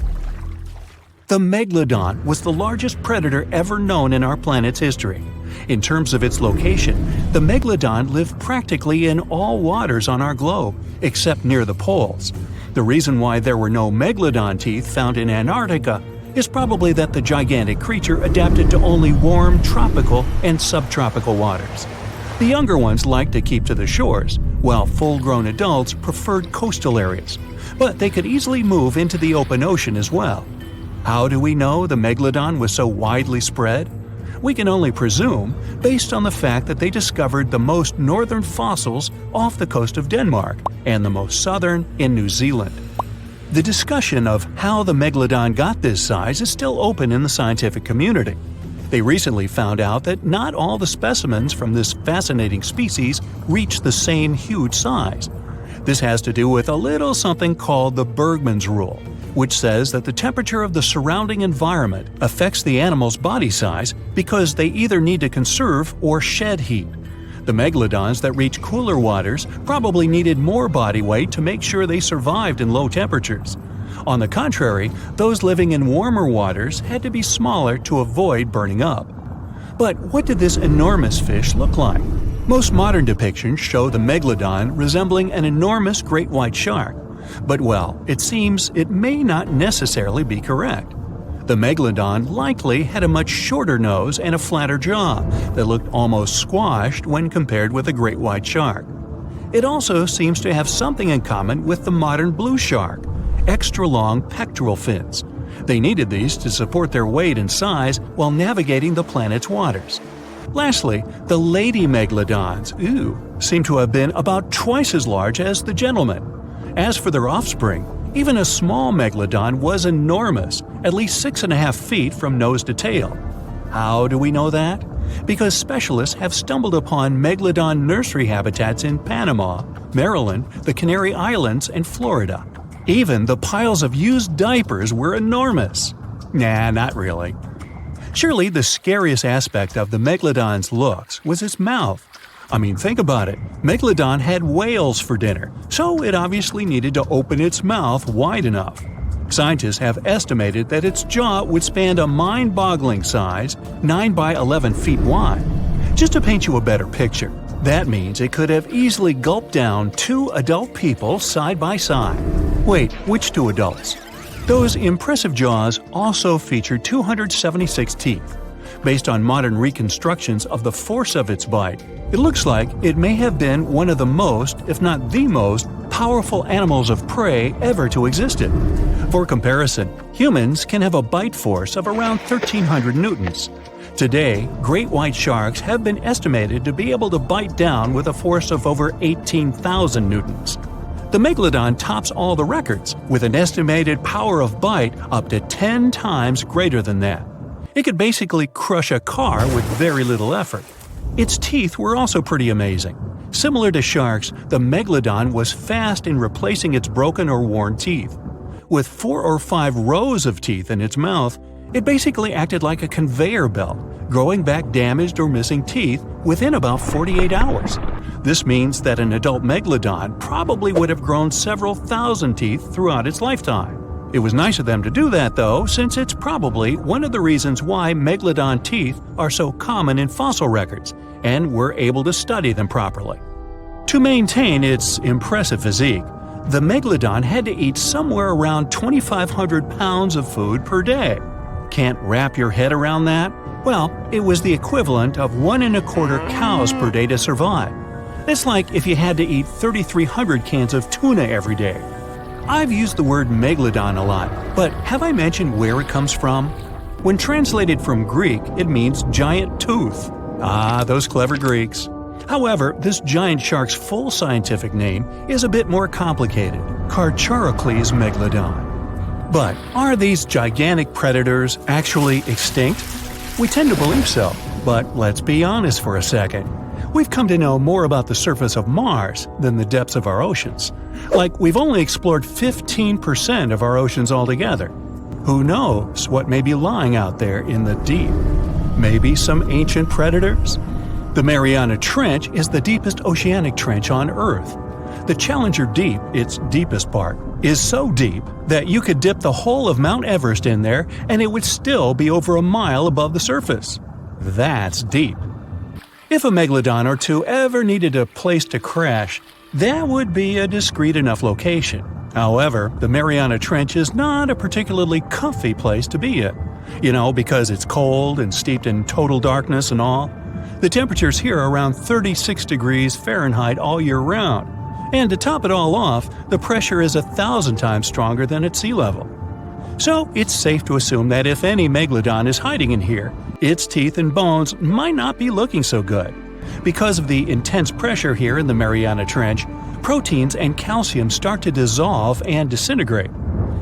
The Megalodon was the largest predator ever known in our planet's history. In terms of its location, the Megalodon lived practically in all waters on our globe, except near the poles. The reason why there were no Megalodon teeth found in Antarctica is probably that the gigantic creature adapted to only warm tropical and subtropical waters. The younger ones liked to keep to the shores, while full-grown adults preferred coastal areas, but they could easily move into the open ocean as well. How do we know the Megalodon was so widely spread? We can only presume, based on the fact that they discovered the most northern fossils off the coast of Denmark and the most southern in New Zealand. The discussion of how the Megalodon got this size is still open in the scientific community. They recently found out that not all the specimens from this fascinating species reach the same huge size. This has to do with a little something called the Bergmann's rule, which says that the temperature of the surrounding environment affects the animal's body size because they either need to conserve or shed heat. The megalodons that reach cooler waters probably needed more body weight to make sure they survived in low temperatures. On the contrary, those living in warmer waters had to be smaller to avoid burning up. But what did this enormous fish look like? Most modern depictions show the megalodon resembling an enormous great white shark. But well, it seems it may not necessarily be correct. The megalodon likely had a much shorter nose and a flatter jaw that looked almost squashed when compared with a great white shark. It also seems to have something in common with the modern blue shark: extra-long pectoral fins. They needed these to support their weight and size while navigating the planet's waters. Lastly, the lady megalodons, seem to have been about twice as large as the gentlemen. As for their offspring, even a small megalodon was enormous, at least 6.5 feet from nose to tail. How do we know that? Because specialists have stumbled upon megalodon nursery habitats in Panama, Maryland, the Canary Islands, and Florida. Even the piles of used diapers were enormous. Nah, not really. Surely the scariest aspect of the megalodon's looks was its mouth. I mean, think about it. Megalodon had whales for dinner, so it obviously needed to open its mouth wide enough. Scientists have estimated that its jaw would span a mind-boggling size, 9 by 11 feet wide. Just to paint you a better picture, that means it could have easily gulped down 2 adult people side by side. Wait, which 2 adults? Those impressive jaws also feature 276 teeth. Based on modern reconstructions of the force of its bite, it looks like it may have been one of the most, if not the most, powerful animals of prey ever to exist. For comparison, humans can have a bite force of around 1,300 newtons. Today, great white sharks have been estimated to be able to bite down with a force of over 18,000 newtons. The megalodon tops all the records, with an estimated power of bite up to 10 times greater than that. It could basically crush a car with very little effort. Its teeth were also pretty amazing. Similar to sharks, the Megalodon was fast in replacing its broken or worn teeth. With 4 or 5 rows of teeth in its mouth, it basically acted like a conveyor belt, growing back damaged or missing teeth within about 48 hours. This means that an adult Megalodon probably would have grown several thousand teeth throughout its lifetime. It was nice of them to do that, though, since it's probably one of the reasons why Megalodon teeth are so common in fossil records, and we're able to study them properly. To maintain its impressive physique, the Megalodon had to eat somewhere around 2,500 pounds of food per day. Can't wrap your head around that? Well, it was the equivalent of 1¼ cows per day to survive. It's like if you had to eat 3,300 cans of tuna every day. I've used the word Megalodon a lot, but have I mentioned where it comes from? When translated from Greek, it means giant tooth. Ah, those clever Greeks. However, this giant shark's full scientific name is a bit more complicated: Carcharocles megalodon. But are these gigantic predators actually extinct? We tend to believe so, but let's be honest for a second. We've come to know more about the surface of Mars than the depths of our oceans. Like, we've only explored 15% of our oceans altogether. Who knows what may be lying out there in the deep? Maybe some ancient predators? The Mariana Trench is the deepest oceanic trench on Earth. The Challenger Deep, its deepest part, is so deep that you could dip the whole of Mount Everest in there and it would still be over a mile above the surface. That's deep. If a Megalodon or two ever needed a place to crash, that would be a discreet enough location. However, the Mariana Trench is not a particularly comfy place to be in. Because it's cold and steeped in total darkness and all. The temperatures here are around 36 degrees Fahrenheit all year round. And to top it all off, the pressure is 1,000 times stronger than at sea level. So it's safe to assume that if any Megalodon is hiding in here, its teeth and bones might not be looking so good. Because of the intense pressure here in the Mariana Trench, proteins and calcium start to dissolve and disintegrate.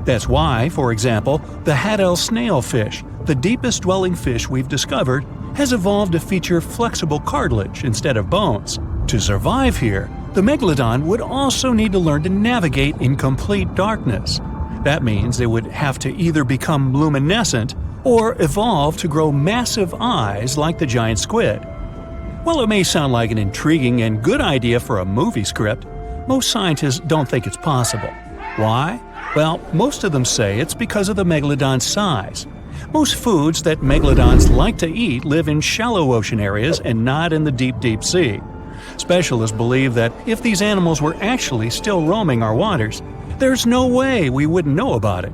That's why, for example, the Haddell snailfish, the deepest dwelling fish we've discovered, has evolved to feature flexible cartilage instead of bones. To survive here, the Megalodon would also need to learn to navigate in complete darkness. That means they would have to either become luminescent or evolve to grow massive eyes like the giant squid. While it may sound like an intriguing and good idea for a movie script, most scientists don't think it's possible. Why? Well, most of them say it's because of the Megalodon's size. Most foods that Megalodons like to eat live in shallow ocean areas and not in the deep, deep sea. Specialists believe that if these animals were actually still roaming our waters, there's no way we wouldn't know about it.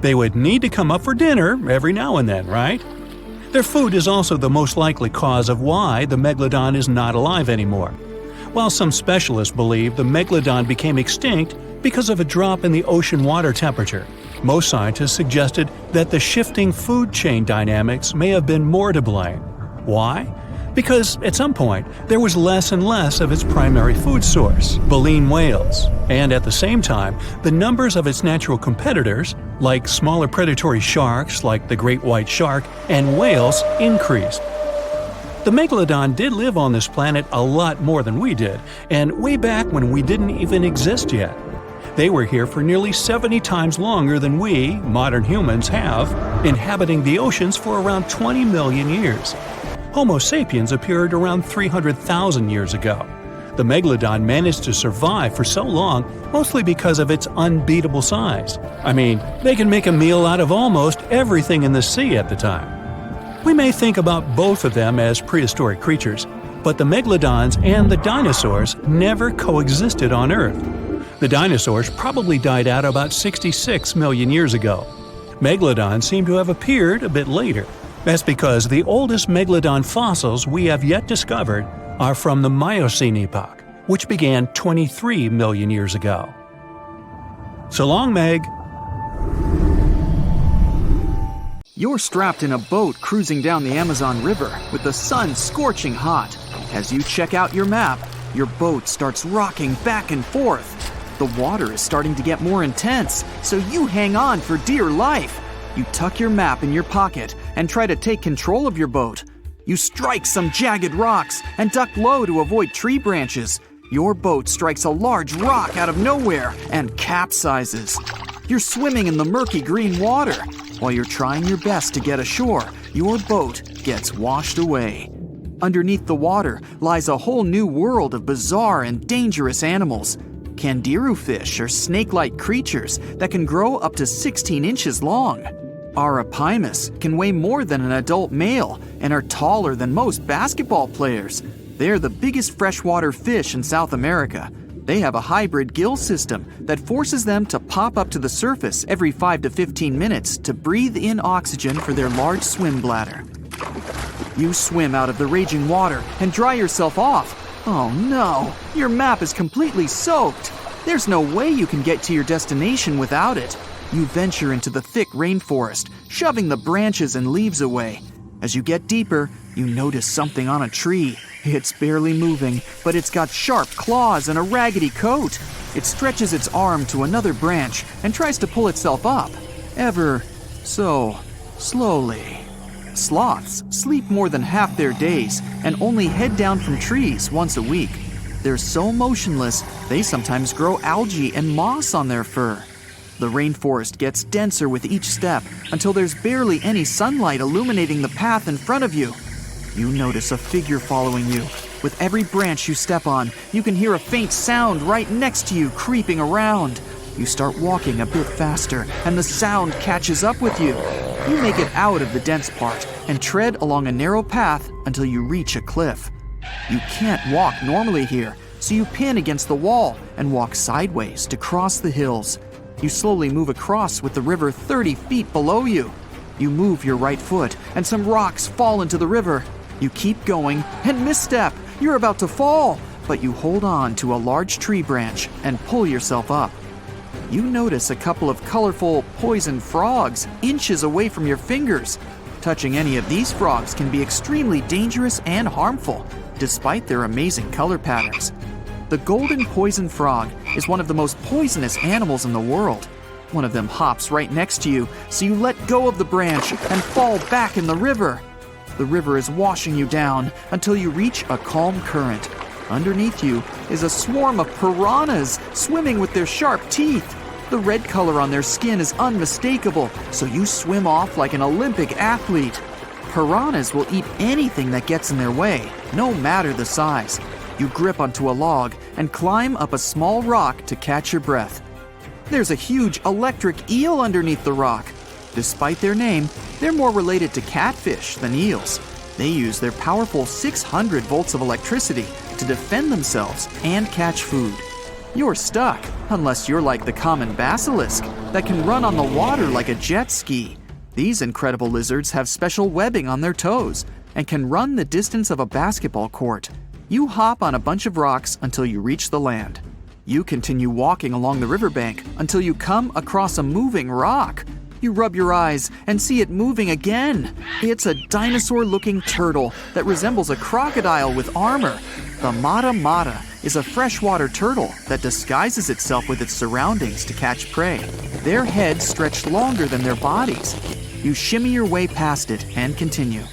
They would need to come up for dinner every now and then, right? Their food is also the most likely cause of why the Megalodon is not alive anymore. While some specialists believe the Megalodon became extinct because of a drop in the ocean water temperature, most scientists suggested that the shifting food chain dynamics may have been more to blame. Why? Because at some point, there was less and less of its primary food source, baleen whales, and at the same time, the numbers of its natural competitors, like smaller predatory sharks like the great white shark and whales, increased. The Megalodon did live on this planet a lot more than we did, and way back when we didn't even exist yet. They were here for nearly 70 times longer than we, modern humans, have, inhabiting the oceans for around 20 million years. Homo sapiens appeared around 300,000 years ago. The Megalodon managed to survive for so long mostly because of its unbeatable size. I mean, they can make a meal out of almost everything in the sea at the time. We may think about both of them as prehistoric creatures, but the Megalodons and the dinosaurs never coexisted on Earth. The dinosaurs probably died out about 66 million years ago. Megalodons seem to have appeared a bit later. That's because the oldest Megalodon fossils we have yet discovered are from the Miocene epoch, which began 23 million years ago. So long, Meg. You're strapped in a boat cruising down the Amazon River with the sun scorching hot. As you check out your map, your boat starts rocking back and forth. The water is starting to get more intense, so you hang on for dear life. You tuck your map in your pocket and try to take control of your boat. You strike some jagged rocks and duck low to avoid tree branches. Your boat strikes a large rock out of nowhere and capsizes. You're swimming in the murky green water. While you're trying your best to get ashore, your boat gets washed away. Underneath the water lies a whole new world of bizarre and dangerous animals. Candiru fish are snake-like creatures that can grow up to 16 inches long. Arapimus can weigh more than an adult male and are taller than most basketball players. They're the biggest freshwater fish in South America. They have a hybrid gill system that forces them to pop up to the surface every 5 to 15 minutes to breathe in oxygen for their large swim bladder. You swim out of the raging water and dry yourself off. Oh no, your map is completely soaked. There's no way you can get to your destination without it. You venture into the thick rainforest, shoving the branches and leaves away. As you get deeper, you notice something on a tree. It's barely moving, but it's got sharp claws and a raggedy coat. It stretches its arm to another branch and tries to pull itself up, ever so slowly. Sloths sleep more than half their days and only head down from trees once a week. They're so motionless, they sometimes grow algae and moss on their fur. The rainforest gets denser with each step until there's barely any sunlight illuminating the path in front of you. You notice a figure following you. With every branch you step on, you can hear a faint sound right next to you creeping around. You start walking a bit faster, and the sound catches up with you. You make it out of the dense part and tread along a narrow path until you reach a cliff. You can't walk normally here, so you pin against the wall and walk sideways to cross the hills. You slowly move across with the river 30 feet below you. You move your right foot, and some rocks fall into the river. You keep going and misstep. You're about to fall, but you hold on to a large tree branch and pull yourself up. You notice a couple of colorful poison frogs inches away from your fingers. Touching any of these frogs can be extremely dangerous and harmful, despite their amazing color patterns. The golden poison frog is one of the most poisonous animals in the world. One of them hops right next to you, so you let go of the branch and fall back in the river. The river is washing you down until you reach a calm current. Underneath you is a swarm of piranhas swimming with their sharp teeth. The red color on their skin is unmistakable, so you swim off like an Olympic athlete. Piranhas will eat anything that gets in their way, no matter the size. You grip onto a log and climb up a small rock to catch your breath. There's a huge electric eel underneath the rock. Despite their name, they're more related to catfish than eels. They use their powerful 600 volts of electricity to defend themselves and catch food. You're stuck, unless you're like the common basilisk that can run on the water like a jet ski. These incredible lizards have special webbing on their toes and can run the distance of a basketball court. You hop on a bunch of rocks until you reach the land. You continue walking along the riverbank until you come across a moving rock. You rub your eyes and see it moving again. It's a dinosaur-looking turtle that resembles a crocodile with armor. The Mata Mata is a freshwater turtle that disguises itself with its surroundings to catch prey. Their heads stretch longer than their bodies. You shimmy your way past it and continue.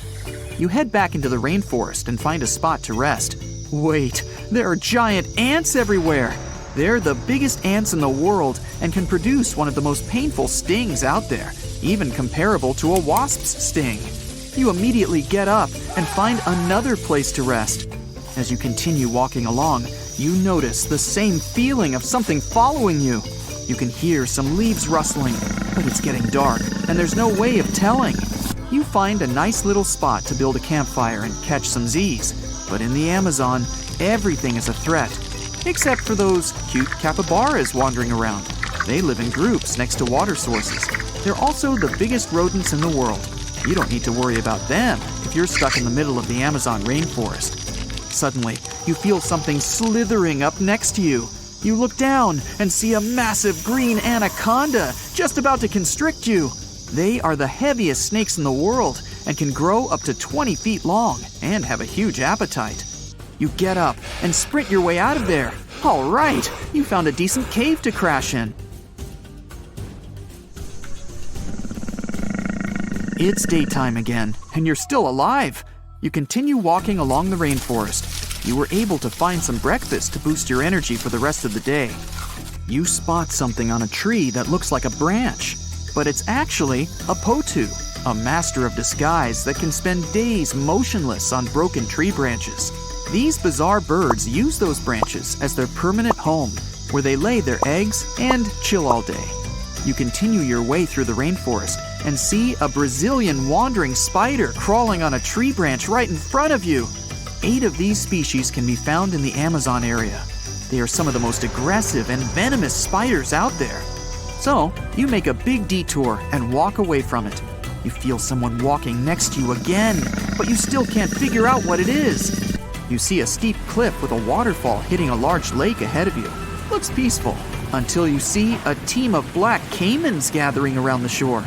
You head back into the rainforest and find a spot to rest. Wait, there are giant ants everywhere. They're the biggest ants in the world and can produce one of the most painful stings out there, even comparable to a wasp's sting. You immediately get up and find another place to rest. As you continue walking along, you notice the same feeling of something following you. You can hear some leaves rustling, but it's getting dark, and there's no way of telling. You find a nice little spot to build a campfire and catch some Z's. But in the Amazon, everything is a threat, except for those cute capybaras wandering around. They live in groups next to water sources. They're also the biggest rodents in the world. You don't need to worry about them if you're stuck in the middle of the Amazon rainforest. Suddenly, you feel something slithering up next to you. You look down and see a massive green anaconda just about to constrict you. They are the heaviest snakes in the world and can grow up to 20 feet long and have a huge appetite. You get up and sprint your way out of there. All right, you found a decent cave to crash in. It's daytime again, and you're still alive. You continue walking along the rainforest. You were able to find some breakfast to boost your energy for the rest of the day. You spot something on a tree that looks like a branch, but it's actually a potu, a master of disguise that can spend days motionless on broken tree branches. These bizarre birds use those branches as their permanent home, where they lay their eggs and chill all day. You continue your way through the rainforest and see a Brazilian wandering spider crawling on a tree branch right in front of you. 8 of these species can be found in the Amazon area. They are some of the most aggressive and venomous spiders out there. So, you make a big detour and walk away from it. You feel someone walking next to you again, but you still can't figure out what it is. You see a steep cliff with a waterfall hitting a large lake ahead of you. Looks peaceful, until you see a team of black caimans gathering around the shore.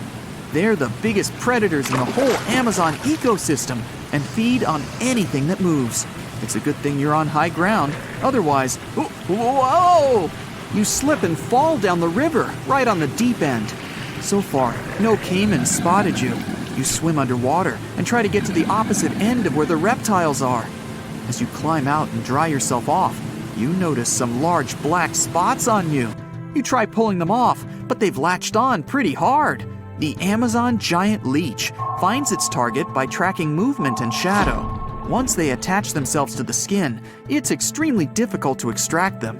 They're the biggest predators in the whole Amazon ecosystem and feed on anything that moves. It's a good thing you're on high ground, otherwise, whoa! You slip and fall down the river, right on the deep end. So far, no caimans spotted you. You swim underwater and try to get to the opposite end of where the reptiles are. As you climb out and dry yourself off, you notice some large black spots on you. You try pulling them off, but they've latched on pretty hard. The Amazon giant leech finds its target by tracking movement and shadow. Once they attach themselves to the skin, it's extremely difficult to extract them.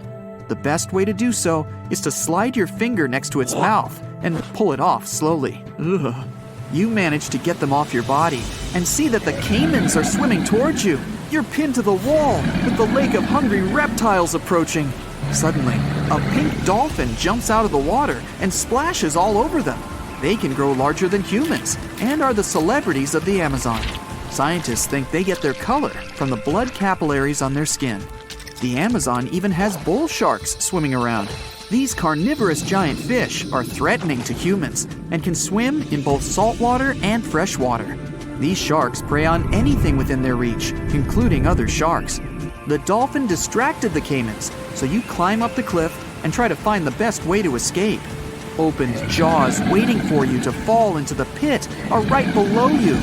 The best way to do so is to slide your finger next to its mouth and pull it off slowly. Ugh. You manage to get them off your body and see that the caimans are swimming towards you. You're pinned to the wall with the lake of hungry reptiles approaching. Suddenly, a pink dolphin jumps out of the water and splashes all over them. They can grow larger than humans and are the celebrities of the Amazon. Scientists think they get their color from the blood capillaries on their skin. The Amazon even has bull sharks swimming around. These carnivorous giant fish are threatening to humans and can swim in both saltwater and freshwater. These sharks prey on anything within their reach, including other sharks. The dolphin distracted the caimans, so you climb up the cliff and try to find the best way to escape. Opened jaws waiting for you to fall into the pit are right below you.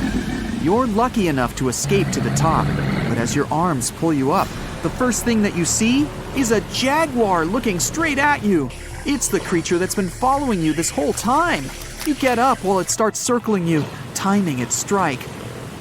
You're lucky enough to escape to the top, but as your arms pull you up, the first thing that you see is a jaguar looking straight at you. It's the creature that's been following you this whole time. You get up while it starts circling you, timing its strike.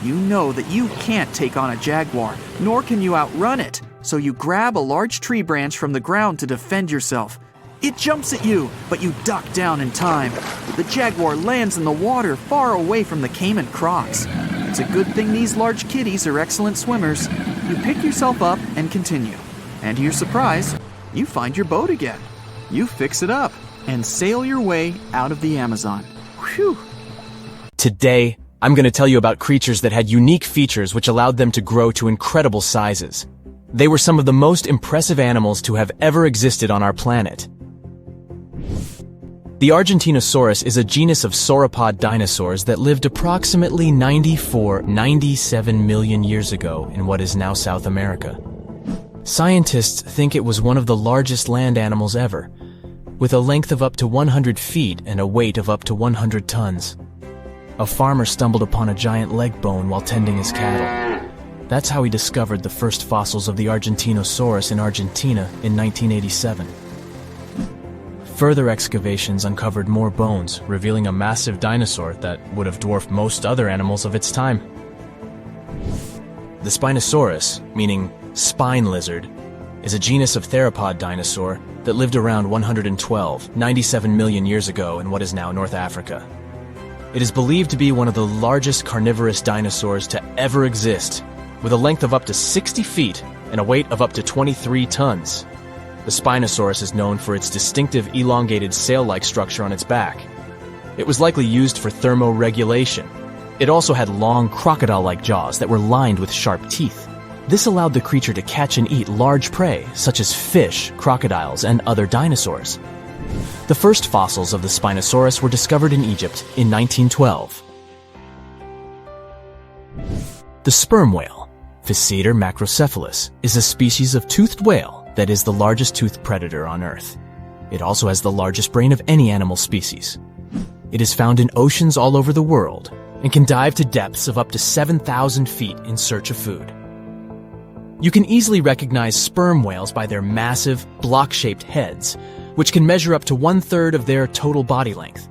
You know that you can't take on a jaguar, nor can you outrun it, so you grab a large tree branch from the ground to defend yourself. It jumps at you, but you duck down in time. The jaguar lands in the water far away from the caiman crocs. It's a good thing these large kitties are excellent swimmers. You pick yourself up and continue. And to your surprise, you find your boat again. You fix it up and sail your way out of the Amazon. Whew! Today, I'm going to tell you about creatures that had unique features which allowed them to grow to incredible sizes. They were some of the most impressive animals to have ever existed on our planet. The Argentinosaurus is a genus of sauropod dinosaurs that lived approximately 97 million years ago in what is now South America. Scientists think it was one of the largest land animals ever, with a length of up to 100 feet and a weight of up to 100 tons. A farmer stumbled upon a giant leg bone while tending his cattle. That's how he discovered the first fossils of the Argentinosaurus in Argentina in 1987. Further excavations uncovered more bones, revealing a massive dinosaur that would have dwarfed most other animals of its time. The Spinosaurus, meaning spine lizard, is a genus of theropod dinosaur that lived around 97 million years ago in what is now North Africa. It is believed to be one of the largest carnivorous dinosaurs to ever exist, with a length of up to 60 feet and a weight of up to 23 tons. The Spinosaurus is known for its distinctive elongated sail-like structure on its back. It was likely used for thermoregulation. It also had long crocodile-like jaws that were lined with sharp teeth. This allowed the creature to catch and eat large prey, such as fish, crocodiles, and other dinosaurs. The first fossils of the Spinosaurus were discovered in Egypt in 1912. The sperm whale, Physeter macrocephalus, is a species of toothed whale that is the largest toothed predator on Earth. It also has the largest brain of any animal species. It is found in oceans all over the world, and can dive to depths of up to 7,000 feet in search of food. You can easily recognize sperm whales by their massive, block-shaped heads, which can measure up to 1/3 of their total body length.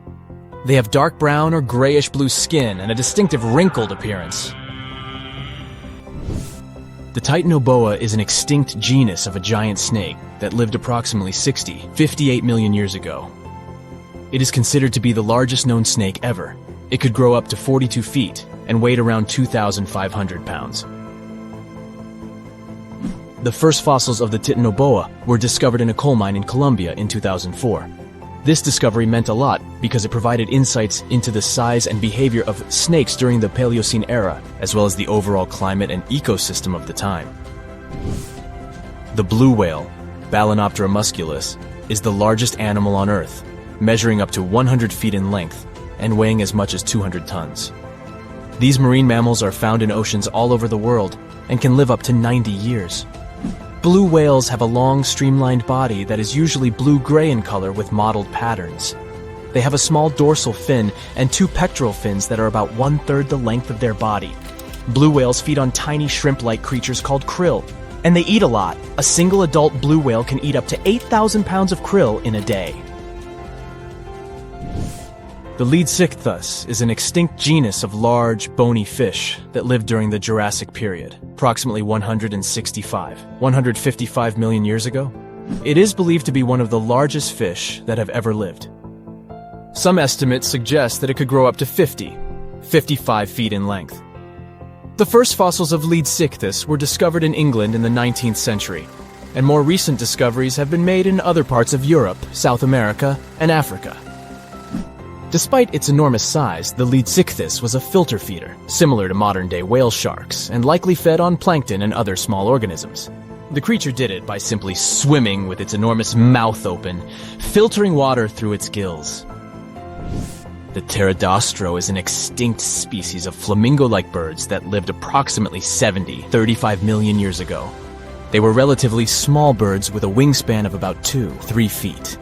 They have dark brown or grayish-blue skin and a distinctive wrinkled appearance. The Titanoboa is an extinct genus of a giant snake that lived approximately 58 million years ago. It is considered to be the largest known snake ever. It could grow up to 42 feet and weighed around 2,500 pounds. The first fossils of the Titanoboa were discovered in a coal mine in Colombia in 2004. This discovery meant a lot because it provided insights into the size and behavior of snakes during the Paleocene era, as well as the overall climate and ecosystem of the time. The blue whale, Balænoptera musculus, is the largest animal on Earth, measuring up to 100 feet in length and weighing as much as 200 tons. These marine mammals are found in oceans all over the world and can live up to 90 years. Blue whales have a long, streamlined body that is usually blue-gray in color with mottled patterns. They have a small dorsal fin and 2 pectoral fins that are about 1/3 the length of their body. Blue whales feed on tiny shrimp-like creatures called krill, and they eat a lot. A single adult blue whale can eat up to 8,000 pounds of krill in a day. The Leadsichthus is an extinct genus of large, bony fish that lived during the Jurassic period, approximately 155 million years ago. It is believed to be one of the largest fish that have ever lived. Some estimates suggest that it could grow up to 55 feet in length. The first fossils of Leadsichthus were discovered in England in the 19th century, and more recent discoveries have been made in other parts of Europe, South America, and Africa. Despite its enormous size, the Leadsichthus was a filter feeder, similar to modern-day whale sharks, and likely fed on plankton and other small organisms. The creature did it by simply swimming with its enormous mouth open, filtering water through its gills. The pterodostro is an extinct species of flamingo-like birds that lived approximately 35 million years ago. They were relatively small birds with a wingspan of about 2-3 feet.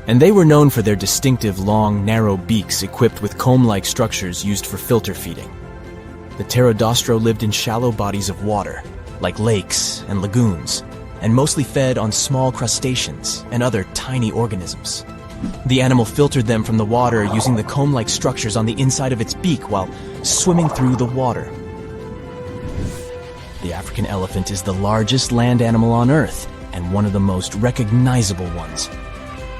And they were known for their distinctive long, narrow beaks equipped with comb-like structures used for filter feeding. The pterodostro lived in shallow bodies of water, like lakes and lagoons, and mostly fed on small crustaceans and other tiny organisms. The animal filtered them from the water using the comb-like structures on the inside of its beak while swimming through the water. The African elephant is the largest land animal on Earth and one of the most recognizable ones.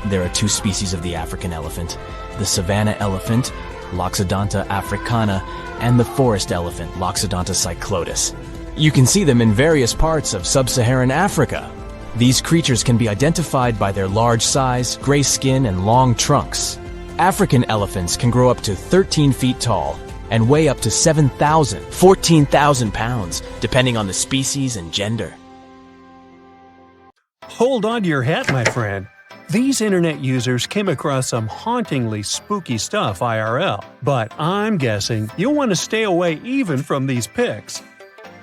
There are 2 species of the African elephant, the savanna elephant, Loxodonta africana, and the forest elephant, Loxodonta cyclotis. You can see them in various parts of sub-Saharan Africa. These creatures can be identified by their large size, gray skin, and long trunks. African elephants can grow up to 13 feet tall and weigh up to 14,000 pounds, depending on the species and gender. Hold on to your hat, my friend. These internet users came across some hauntingly spooky stuff IRL, but I'm guessing you'll want to stay away even from these pics.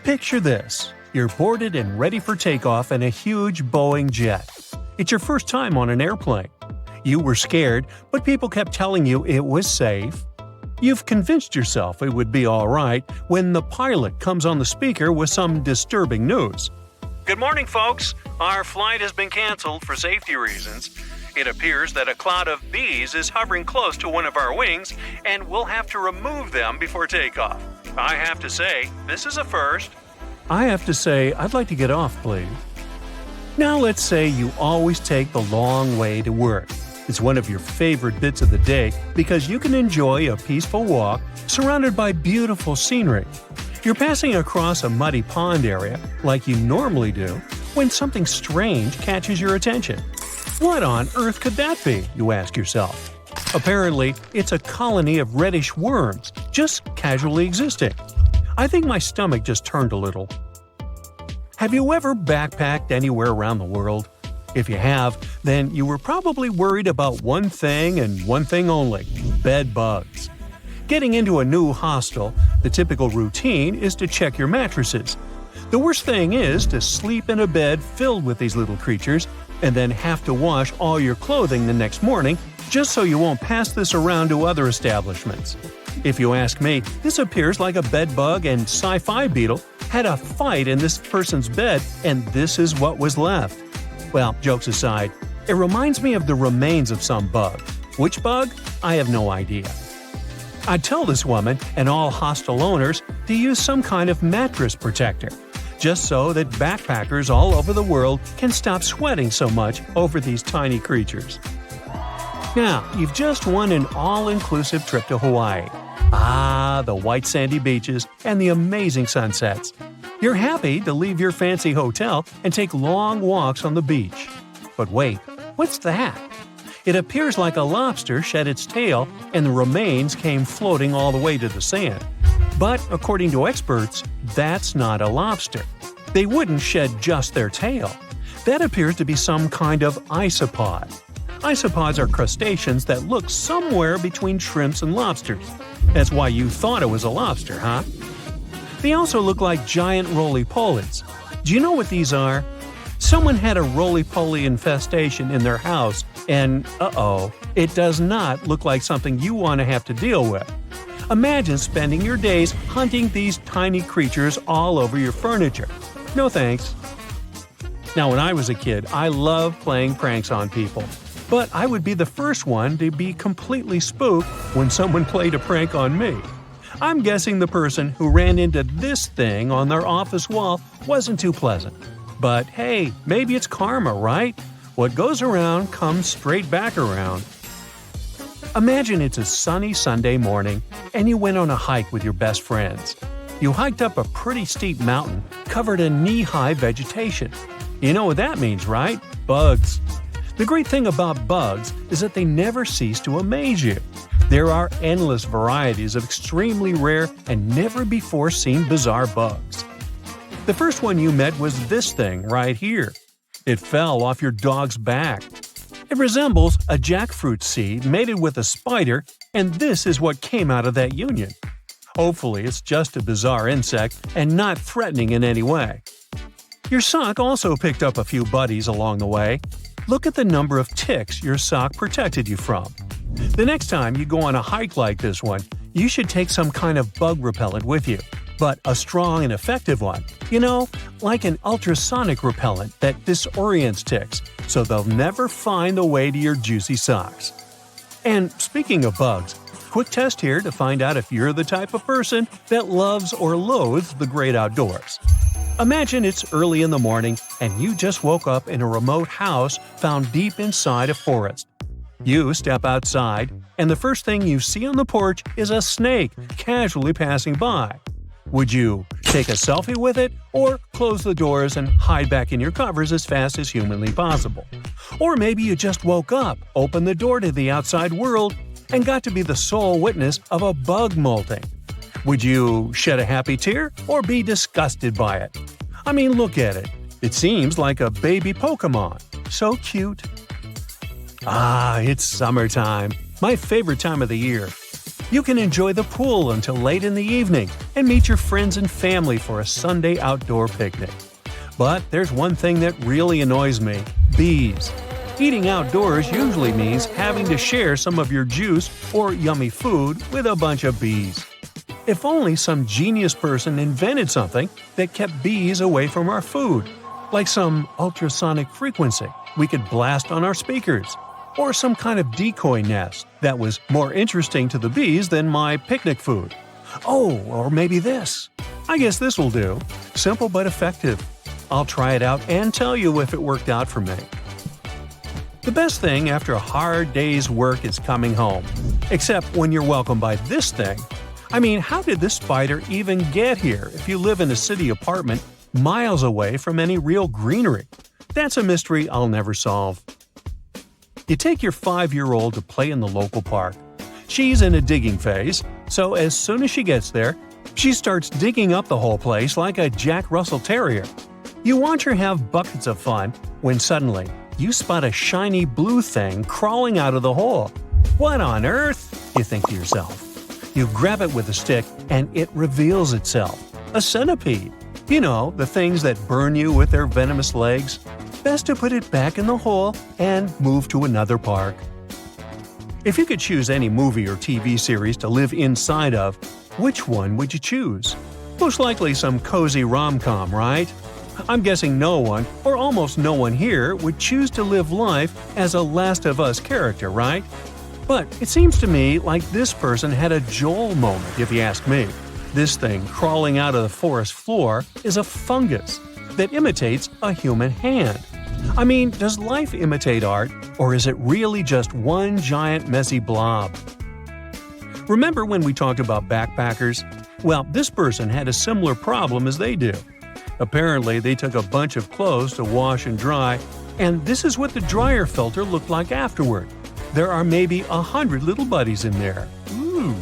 Picture this. You're boarded and ready for takeoff in a huge Boeing jet. It's your first time on an airplane. You were scared, but people kept telling you it was safe. You've convinced yourself it would be all right when the pilot comes on the speaker with some disturbing news. Good morning, folks. Our flight has been canceled for safety reasons. It appears that a cloud of bees is hovering close to one of our wings, and we'll have to remove them before takeoff. I have to say, this is a first. I have to say, I'd like to get off, please. Now let's say you always take the long way to work. It's one of your favorite bits of the day because you can enjoy a peaceful walk surrounded by beautiful scenery. You're passing across a muddy pond area, like you normally do, when something strange catches your attention. What on earth could that be, you ask yourself? Apparently, it's a colony of reddish worms, just casually existing. I think my stomach just turned a little. Have you ever backpacked anywhere around the world? If you have, then you were probably worried about one thing and one thing only: bed bugs. Getting into a new hostel, the typical routine is to check your mattresses. The worst thing is to sleep in a bed filled with these little creatures and then have to wash all your clothing the next morning just so you won't pass this around to other establishments. If you ask me, this appears like a bedbug and sci-fi beetle had a fight in this person's bed and this is what was left. Well, jokes aside, it reminds me of the remains of some bug. Which bug? I have no idea. I'd tell this woman and all hostile owners to use some kind of mattress protector, just so that backpackers all over the world can stop sweating so much over these tiny creatures. Now, you've just won an all-inclusive trip to Hawaii. Ah, the white sandy beaches and the amazing sunsets. You're happy to leave your fancy hotel and take long walks on the beach. But wait, what's that? It appears like a lobster shed its tail and the remains came floating all the way to the sand. But according to experts, that's not a lobster. They wouldn't shed just their tail. That appears to be some kind of isopod. Isopods are crustaceans that look somewhere between shrimps and lobsters. That's why you thought it was a lobster, huh? They also look like giant roly-polies. Do you know what these are? Someone had a roly-poly infestation in their house, and it does not look like something you want to have to deal with. Imagine spending your days hunting these tiny creatures all over your furniture. No thanks. Now, when I was a kid, I loved playing pranks on people. But I would be the first one to be completely spooked when someone played a prank on me. I'm guessing the person who ran into this thing on their office wall wasn't too pleasant. But hey, maybe it's karma, right? What goes around comes straight back around. Imagine it's a sunny Sunday morning and you went on a hike with your best friends. You hiked up a pretty steep mountain covered in knee-high vegetation. You know what that means, right? Bugs. The great thing about bugs is that they never cease to amaze you. There are endless varieties of extremely rare and never-before-seen bizarre bugs. The first one you met was this thing right here. It fell off your dog's back. It resembles a jackfruit seed mated with a spider, and this is what came out of that union. Hopefully, it's just a bizarre insect and not threatening in any way. Your sock also picked up a few buddies along the way. Look at the number of ticks your sock protected you from. The next time you go on a hike like this one, you should take some kind of bug repellent with you, but a strong and effective one. You know, like an ultrasonic repellent that disorients ticks, so they'll never find the way to your juicy socks. And speaking of bugs, quick test here to find out if you're the type of person that loves or loathes the great outdoors. Imagine it's early in the morning and you just woke up in a remote house found deep inside a forest. You step outside, and the first thing you see on the porch is a snake casually passing by. Would you take a selfie with it, or close the doors and hide back in your covers as fast as humanly possible? Or maybe you just woke up, opened the door to the outside world, and got to be the sole witness of a bug molting. Would you shed a happy tear or be disgusted by it? I mean, look at it. It seems like a baby Pokemon. So cute. Ah, it's summertime. My favorite time of the year. You can enjoy the pool until late in the evening and meet your friends and family for a Sunday outdoor picnic. But there's one thing that really annoys me: bees. Eating outdoors usually means having to share some of your juice or yummy food with a bunch of bees. If only some genius person invented something that kept bees away from our food, like some ultrasonic frequency we could blast on our speakers, or some kind of decoy nest that was more interesting to the bees than my picnic food. Oh, or maybe this. I guess this will do. Simple but effective. I'll try it out and tell you if it worked out for me. The best thing after a hard day's work is coming home. Except when you're welcomed by this thing. I mean, how did this spider even get here if you live in a city apartment miles away from any real greenery? That's a mystery I'll never solve. You take your 5-year-old to play in the local park. She's in a digging phase, so as soon as she gets there, she starts digging up the whole place like a Jack Russell Terrier. You watch her have buckets of fun when suddenly you spot a shiny blue thing crawling out of the hole. What on earth? You think to yourself. You grab it with a stick and it reveals itself. A centipede. You know, the things that burn you with their venomous legs. Best to put it back in the hole and move to another park. If you could choose any movie or TV series to live inside of, which one would you choose? Most likely some cozy rom-com, right? I'm guessing no one, or almost no one here, would choose to live life as a Last of Us character, right? But it seems to me like this person had a Joel moment, if you ask me. This thing crawling out of the forest floor is a fungus that imitates a human hand. I mean, does life imitate art, or is it really just one giant messy blob? Remember when we talked about backpackers? Well, this person had a similar problem as they do. Apparently, they took a bunch of clothes to wash and dry, and this is what the dryer filter looked like afterward. There are maybe 100 little buddies in there. Ooh.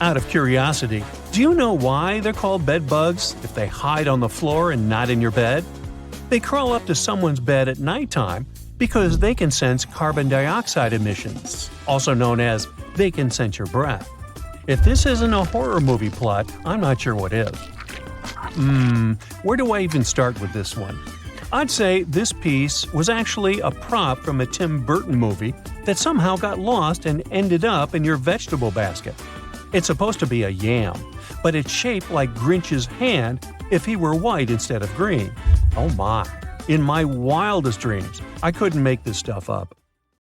Out of curiosity, do you know why they're called bed bugs if they hide on the floor and not in your bed? They crawl up to someone's bed at nighttime because they can sense carbon dioxide emissions, also known as they can sense your breath. If this isn't a horror movie plot, I'm not sure what is. Where do I even start with this one? I'd say this piece was actually a prop from a Tim Burton movie that somehow got lost and ended up in your vegetable basket. It's supposed to be a yam, but it's shaped like Grinch's hand if he were white instead of green. Oh my. In my wildest dreams, I couldn't make this stuff up.